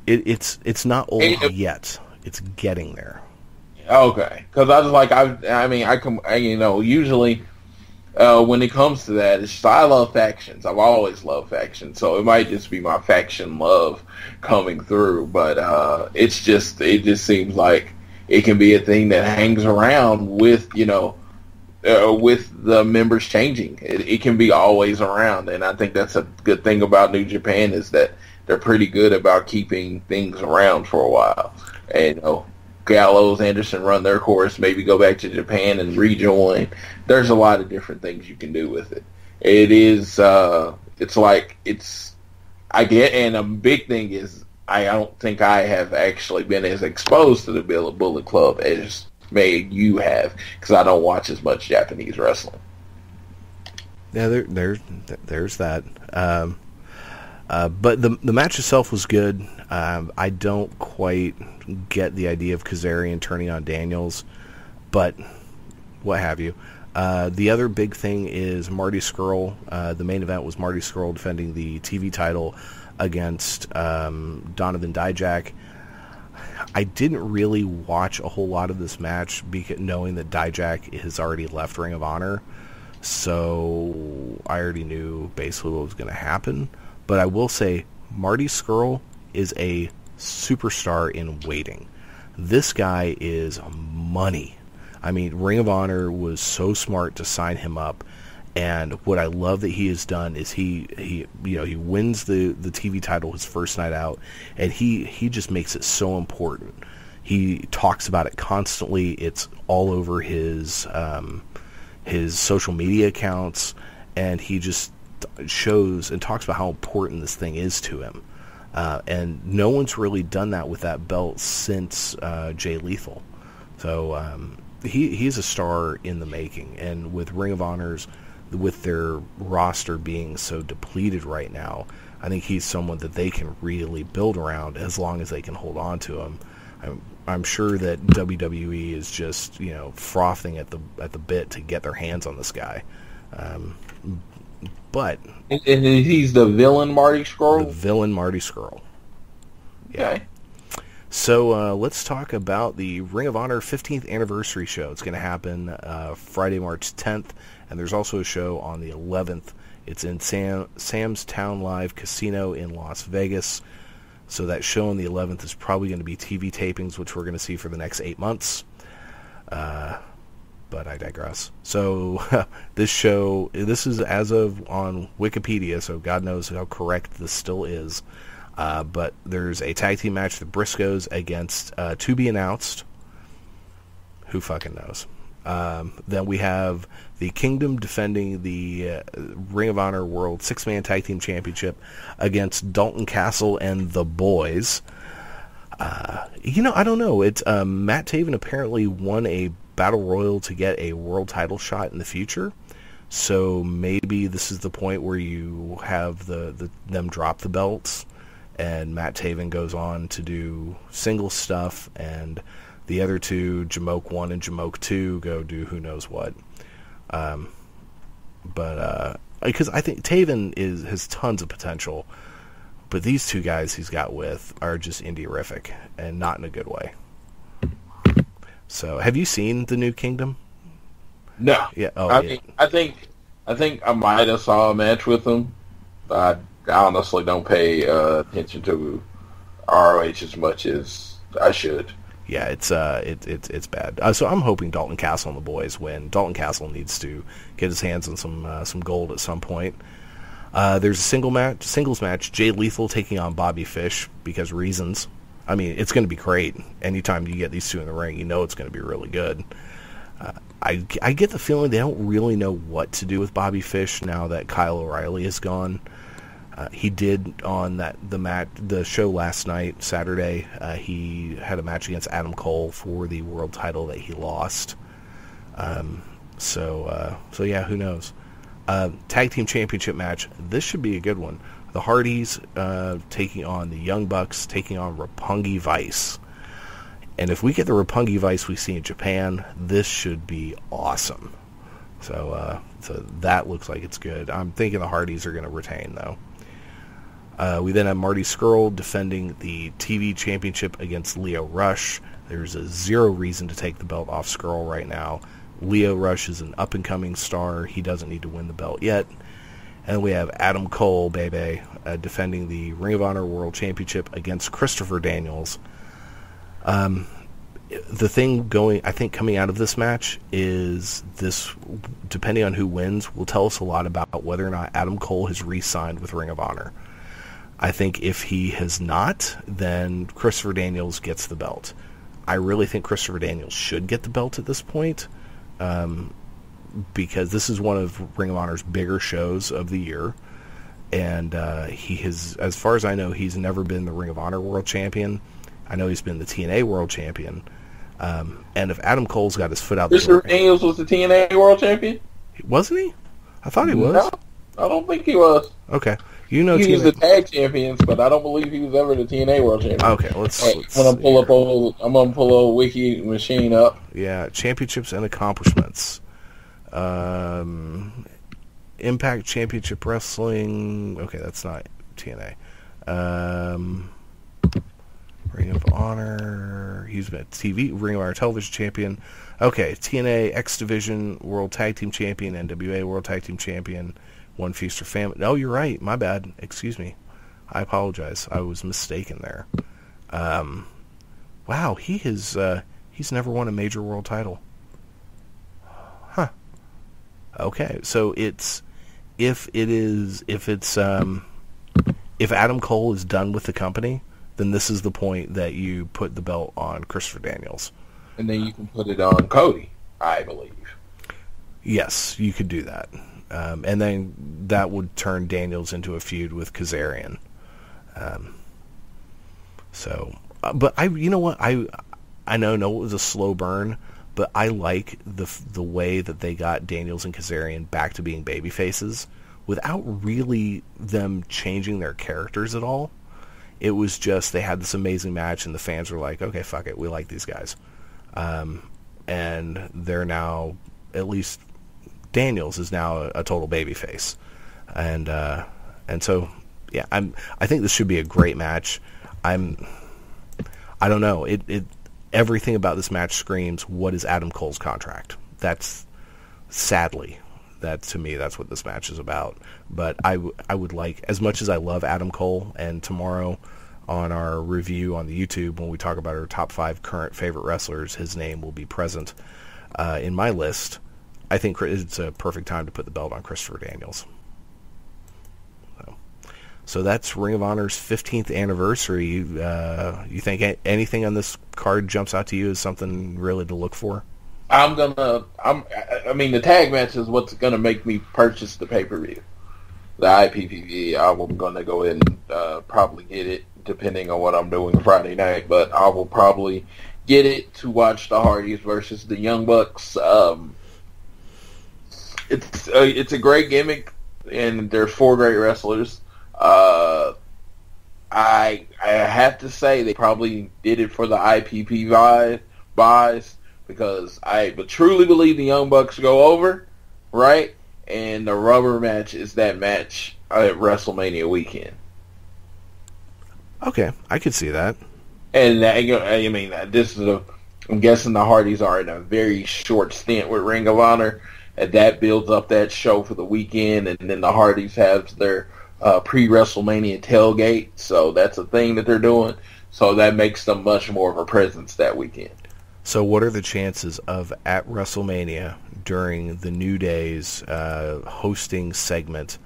It's not old yet. It's getting there. Okay, because I was like, usually when it comes to that, it's just, I love factions. I've always loved factions, so it might just be my faction love coming through. But it just seems like it can be a thing that hangs around with with the members changing. It can be always around, and I think that's a good thing about New Japan, is that they're pretty good about keeping things around for a while. And Gallows, Anderson run their course, maybe go back to Japan and rejoin. There's a lot of different things you can do with it. It is, and a big thing is, I don't think I have actually been as exposed to the Bullet Club as you have, because I don't watch as much Japanese wrestling. Yeah, there's that. But the match itself was good. I don't quite get the idea of Kazarian turning on Daniels, but what have you. The other big thing is Marty Scurll. The main event was Marty Scurll defending the TV title against Donovan Dijak. I didn't really watch a whole lot of this match, knowing that Dijak has already left Ring of Honor, so I already knew basically what was going to happen. But I will say, Marty Scurll is a superstar in waiting. This guy is money. Ring of Honor was so smart to sign him up, And what I love that he has done is he wins the TV title his first night out, and he just makes it so important. He talks about it constantly. It's all over his social media accounts, and he just shows and talks about how important this thing is to him. And no one's really done that with that belt since Jay Lethal. So he's a star in the making. And with Ring of Honors, with their roster being so depleted right now, I think he's someone that they can really build around as long as they can hold on to him. I'm sure that WWE is just frothing at the bit to get their hands on this guy. But and he's the villain Marty Scurll? The villain Marty Scurll. Yeah. Okay. So let's talk about the Ring of Honor 15th anniversary show. It's going to happen Friday, March 10th, and there's also a show on the 11th. It's in Sam's Town Live Casino in Las Vegas. So that show on the 11th is probably going to be TV tapings, which we're going to see for the next 8 months. But I digress. So this show, this is as of on Wikipedia, so God knows how correct this still is. But there's a tag team match, the Briscoes against to be announced. Who fucking knows? Then we have the Kingdom defending the Ring of Honor World 6-Man Tag Team Championship against Dalton Castle and the Boys. I don't know. It's Matt Taven apparently won a Battle Royal to get a world title shot in the future. So maybe this is the point where you have them drop the belts, and Matt Taven goes on to do single stuff, and the other two, Jamoke 1 and Jamoke 2, go do who knows what. Because I think Taven has tons of potential, but these two guys he's got with are just indie-rific, and not in a good way. So, have you seen the new Kingdom? No. Yeah. I think I might have saw a match with them. I honestly don't pay attention to ROH as much as I should. Yeah, it's bad. So I'm hoping Dalton Castle and the Boys win. Dalton Castle needs to get his hands on some gold at some point. There's a singles match. Jay Lethal taking on Bobby Fish because reasons. I mean, it's going to be great. Anytime you get these two in the ring, you know it's going to be really good. I get the feeling they don't really know what to do with Bobby Fish now that Kyle O'Reilly is gone. He did on the show last night, Saturday. He had a match against Adam Cole for the world title that he lost. So yeah, who knows? Tag team championship match. This should be a good one. The Hardys taking on the Young Bucks, taking on Roppongi Vice. And if we get the Roppongi Vice we see in Japan, this should be awesome. So that looks like it's good. I'm thinking the Hardys are going to retain, though. We then have Marty Scurll defending the TV championship against Leo Rush. There's a zero reason to take the belt off Scurll right now. Leo Rush is an up-and-coming star. He doesn't need to win the belt yet. And we have Adam Cole, baby, defending the Ring of Honor World Championship against Christopher Daniels. The thing coming out of this match is this, depending on who wins, will tell us a lot about whether or not Adam Cole has re-signed with Ring of Honor. I think if he has not, then Christopher Daniels gets the belt. I really think Christopher Daniels should get the belt at this point, because this is one of Ring of Honor's bigger shows of the year, and he has, as far as I know, he's never been the Ring of Honor World Champion. I know he's been the TNA World Champion, and if Adam Cole's got his foot out the door... Christopher Daniels was the TNA World Champion? Wasn't he? I thought he was. No, I don't think he was. Okay. He was the tag champions, but I don't believe he was ever the TNA World Champion. Okay, I'm gonna pull a wiki machine up. Yeah, championships and accomplishments. Impact Championship Wrestling. Okay, that's not TNA. Ring of Honor. He's been TV Ring of Honor Television Champion. Okay, TNA X Division World Tag Team Champion, NWA World Tag Team Champion. One Feast or Famine. No, you're right. My bad. Excuse me. I apologize. I was mistaken there. Wow, he's never won a major world title. Huh. Okay, so if Adam Cole is done with the company, then this is the point that you put the belt on Christopher Daniels. And then you can put it on Cody, I believe. Yes, you could do that. And then that would turn Daniels into a feud with Kazarian. But you know what? I know it was a slow burn, but I like the way that they got Daniels and Kazarian back to being baby faces without really them changing their characters at all. It was just they had this amazing match, and the fans were like, okay, fuck it, we like these guys. And they're now, at least Daniels is now a total babyface. And so, yeah, I think this should be a great match. I don't know. Everything about this match screams, what is Adam Cole's contract? That's, sadly, to me, that's what this match is about. But I would like, as much as I love Adam Cole, and tomorrow on our review on the YouTube, when we talk about our top 5 current favorite wrestlers, his name will be present in my list. I think it's a perfect time to put the belt on Christopher Daniels. So that's Ring of Honor's 15th anniversary. You think anything on this card jumps out to you as something really to look for? I mean, the tag match is what's going to make me purchase the pay-per-view. The IPPV, I'm going to go ahead and probably get it, depending on what I'm doing Friday night. But I will probably get it to watch the Hardys versus the Young Bucks. It's a great gimmick, and there's 4 great wrestlers. I have to say they probably did it for the IPP buys, because I truly believe the Young Bucks go over, right? And the rubber match is that match at WrestleMania weekend. Okay, I could see that. And I mean, I'm guessing the Hardys are in a very short stint with Ring of Honor, and that builds up that show for the weekend, and then the Hardys have their pre-WrestleMania tailgate, so that's a thing that they're doing. So that makes them much more of a presence that weekend. So what are the chances of, at WrestleMania, during the New Day's hosting segment,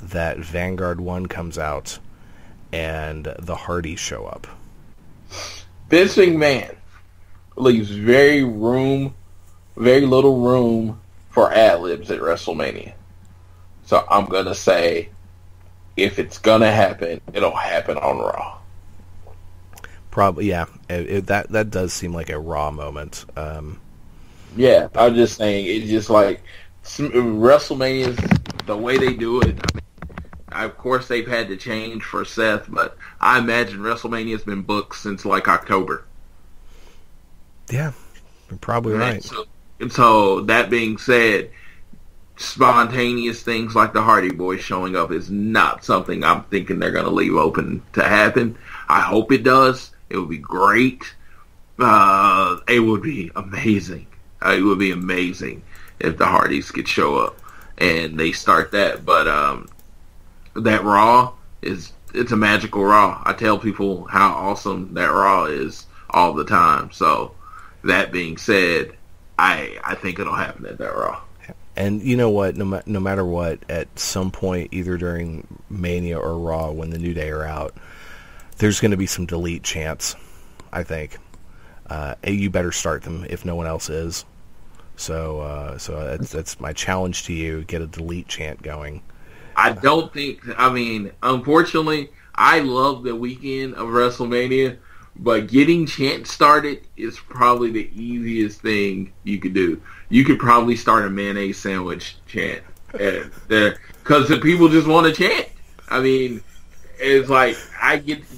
that Vanguard 1 comes out and the Hardys show up? Vince McMahon leaves very little room for ad-libs at WrestleMania. So I'm going to say, if it's going to happen, it'll happen on Raw. Probably, yeah. That does seem like a Raw moment. Yeah, I'm just saying, it's just like WrestleMania, the way they do it. I mean, of course, they've had to change for Seth, but I imagine WrestleMania has been booked since like October. Yeah, you're probably right. So that being said, spontaneous things like the Hardy Boys showing up is not something I'm thinking they're going to leave open to happen. I hope it does. It would be great. It would be amazing. It would be amazing if the Hardys could show up and they start that. But that Raw it's a magical Raw. I tell people how awesome that Raw is all the time. So that being said, I think it'll happen at that Raw. And you know what? No matter what, at some point, either during Mania or Raw, when the New Day are out, there's going to be some delete chants, I think. You better start them if no one else is. So that's my challenge to you. Get a delete chant going. I don't think... I mean, unfortunately, I love the weekend of WrestleMania, but getting chants started is probably the easiest thing you could do. You could probably start a mayonnaise sandwich chant because the people just want to chant. I mean, it's like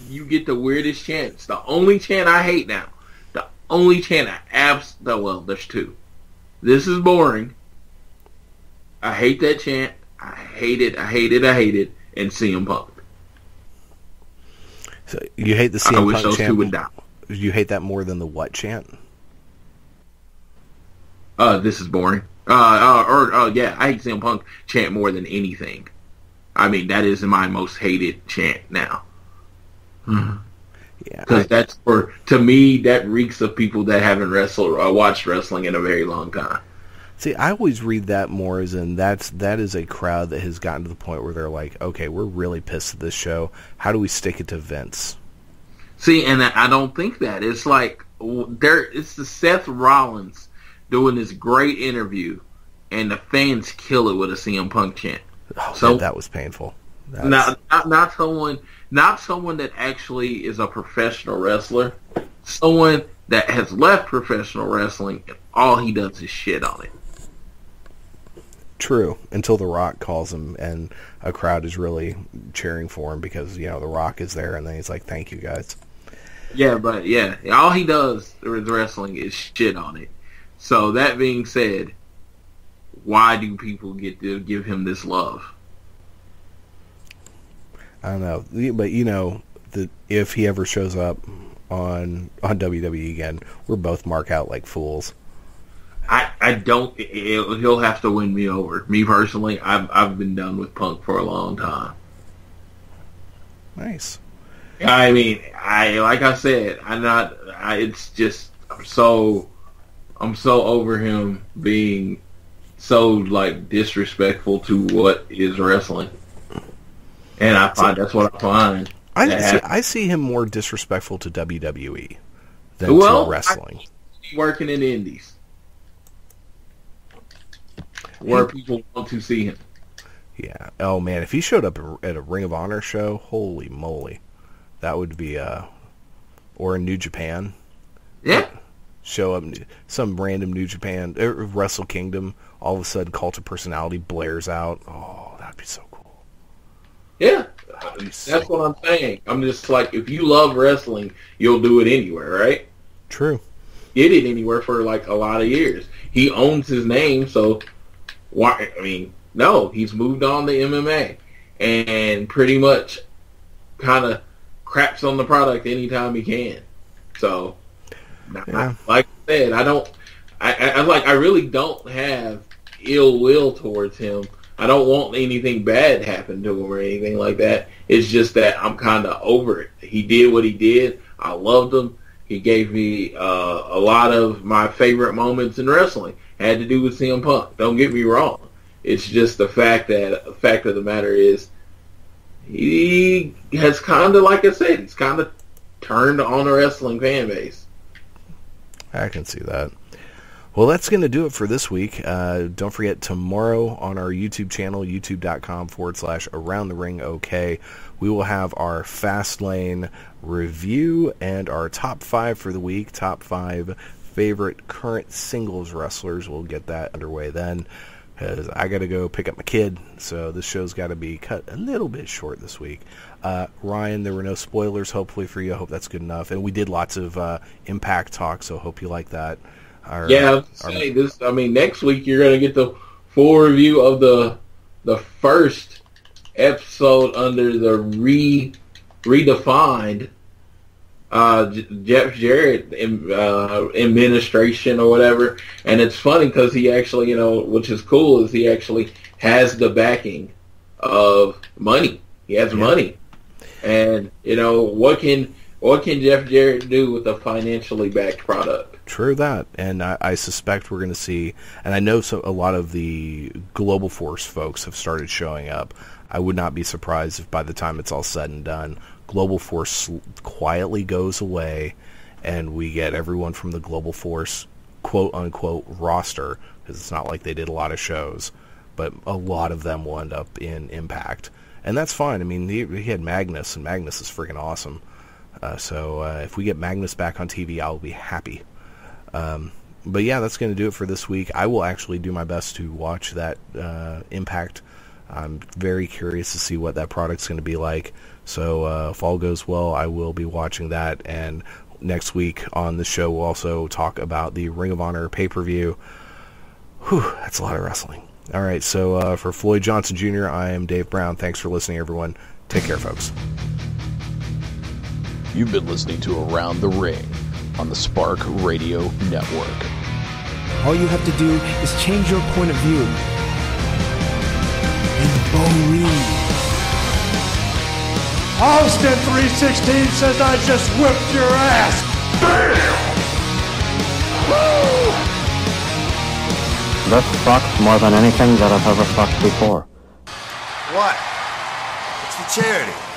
you get the weirdest chants. The only chant I hate now, the only chant there's 2. This is boring. I hate that chant. I hate it. And CM Punk. So you hate the CM Punk chant? I wish those 2 would die. You hate that more than the what chant? This is boring. Yeah, I hate CM Punk chant more than anything. I mean, that is my most hated chant now. Yeah, because to me, that reeks of people that haven't watched wrestling in a very long time. See, I always read that more as in that is a crowd that has gotten to the point where they're like, okay, we're really pissed at this show. How do we stick it to Vince? See, and I don't think that. It's like it's the Seth Rollins doing this great interview, and the fans kill it with a CM Punk chant. Oh, so man, that was painful. Not someone that actually is a professional wrestler. Someone that has left professional wrestling, and all he does is shit on it. True, until The Rock calls him, and a crowd is really cheering for him because, The Rock is there, and then he's like, thank you, guys. Yeah, but, all he does with wrestling is shit on it. So, that being said, why do people get to give him this love? I don't know, but, if he ever shows up on WWE again, we're both mark out like fools. I don't. He'll have to win me over. Me personally, I've been done with Punk for a long time. Nice. I mean, like I said, it's just I'm so over him being so like disrespectful to what is wrestling, and I find that's what I find. I see him more disrespectful to WWE than to wrestling. Working in the indies. Where people want to see him. Yeah. Oh man, if he showed up at a Ring of Honor show, holy moly, that would be or in New Japan. Yeah. Show up some random New Japan Wrestle Kingdom. All of a sudden, Cult of Personality blares out. Oh, that'd be so cool. Yeah, that's what I'm saying. I'm just like, if you love wrestling, you'll do it anywhere, right? True. Did it anywhere for like a lot of years. He owns his name, so. Why? I mean, no, he's moved on to MMA and pretty much kind of craps on the product anytime he can. So, like I said, I really don't have ill will towards him. I don't want anything bad happen to him or anything like that. It's just that I'm kind of over it. He did what he did. I loved him. He gave me a lot of my favorite moments in wrestling. Had to do with CM Punk. Don't get me wrong. It's just the fact of the matter is he has kind of, like I said, he's kind of turned on a wrestling fan base. I can see that. Well, that's going to do it for this week. Don't forget, tomorrow on our YouTube channel, youtube.com/AroundTheRingOK, we will have our Fastlane review and our top 5 for the week, top 5 favorite current singles wrestlers. We'll get that underway then, because I got to go pick up my kid, so this show's got to be cut a little bit short this week. Ryan, there were no spoilers, hopefully, for you. I hope that's good enough. And we did lots of Impact talk, so hope you like that. Next week you're going to get the full review of the first episode under the redefined Jeff Jarrett administration or whatever. And it's funny because he actually, which is cool, is he actually has the backing of money. He has money. And, what can Jeff Jarrett do with a financially backed product? True that. And I suspect we're going to see, and I know a lot of the Global Force folks have started showing up. I would not be surprised if by the time it's all said and done, Global Force quietly goes away and we get everyone from the Global Force quote-unquote roster, because it's not like they did a lot of shows, but a lot of them will end up in Impact. And that's fine. I mean, he had Magnus, and Magnus is freaking awesome. So if we get Magnus back on TV, I'll be happy. But yeah, that's going to do it for this week. I will actually do my best to watch that Impact. I'm very curious to see what that product's going to be like. So if all goes well, I will be watching that. And next week on the show, we'll also talk about the Ring of Honor pay-per-view. Whew, that's a lot of wrestling. All right, so for Floyd Johnson Jr., I am Dave Brown. Thanks for listening, everyone. Take care, folks. You've been listening to Around the Ring on the Spark Radio Network. All you have to do is change your point of view. And believe. Austin 316 says I just whipped your ass. Bam! Woo! This sucks more than anything that I've ever sucked before. What? It's for charity.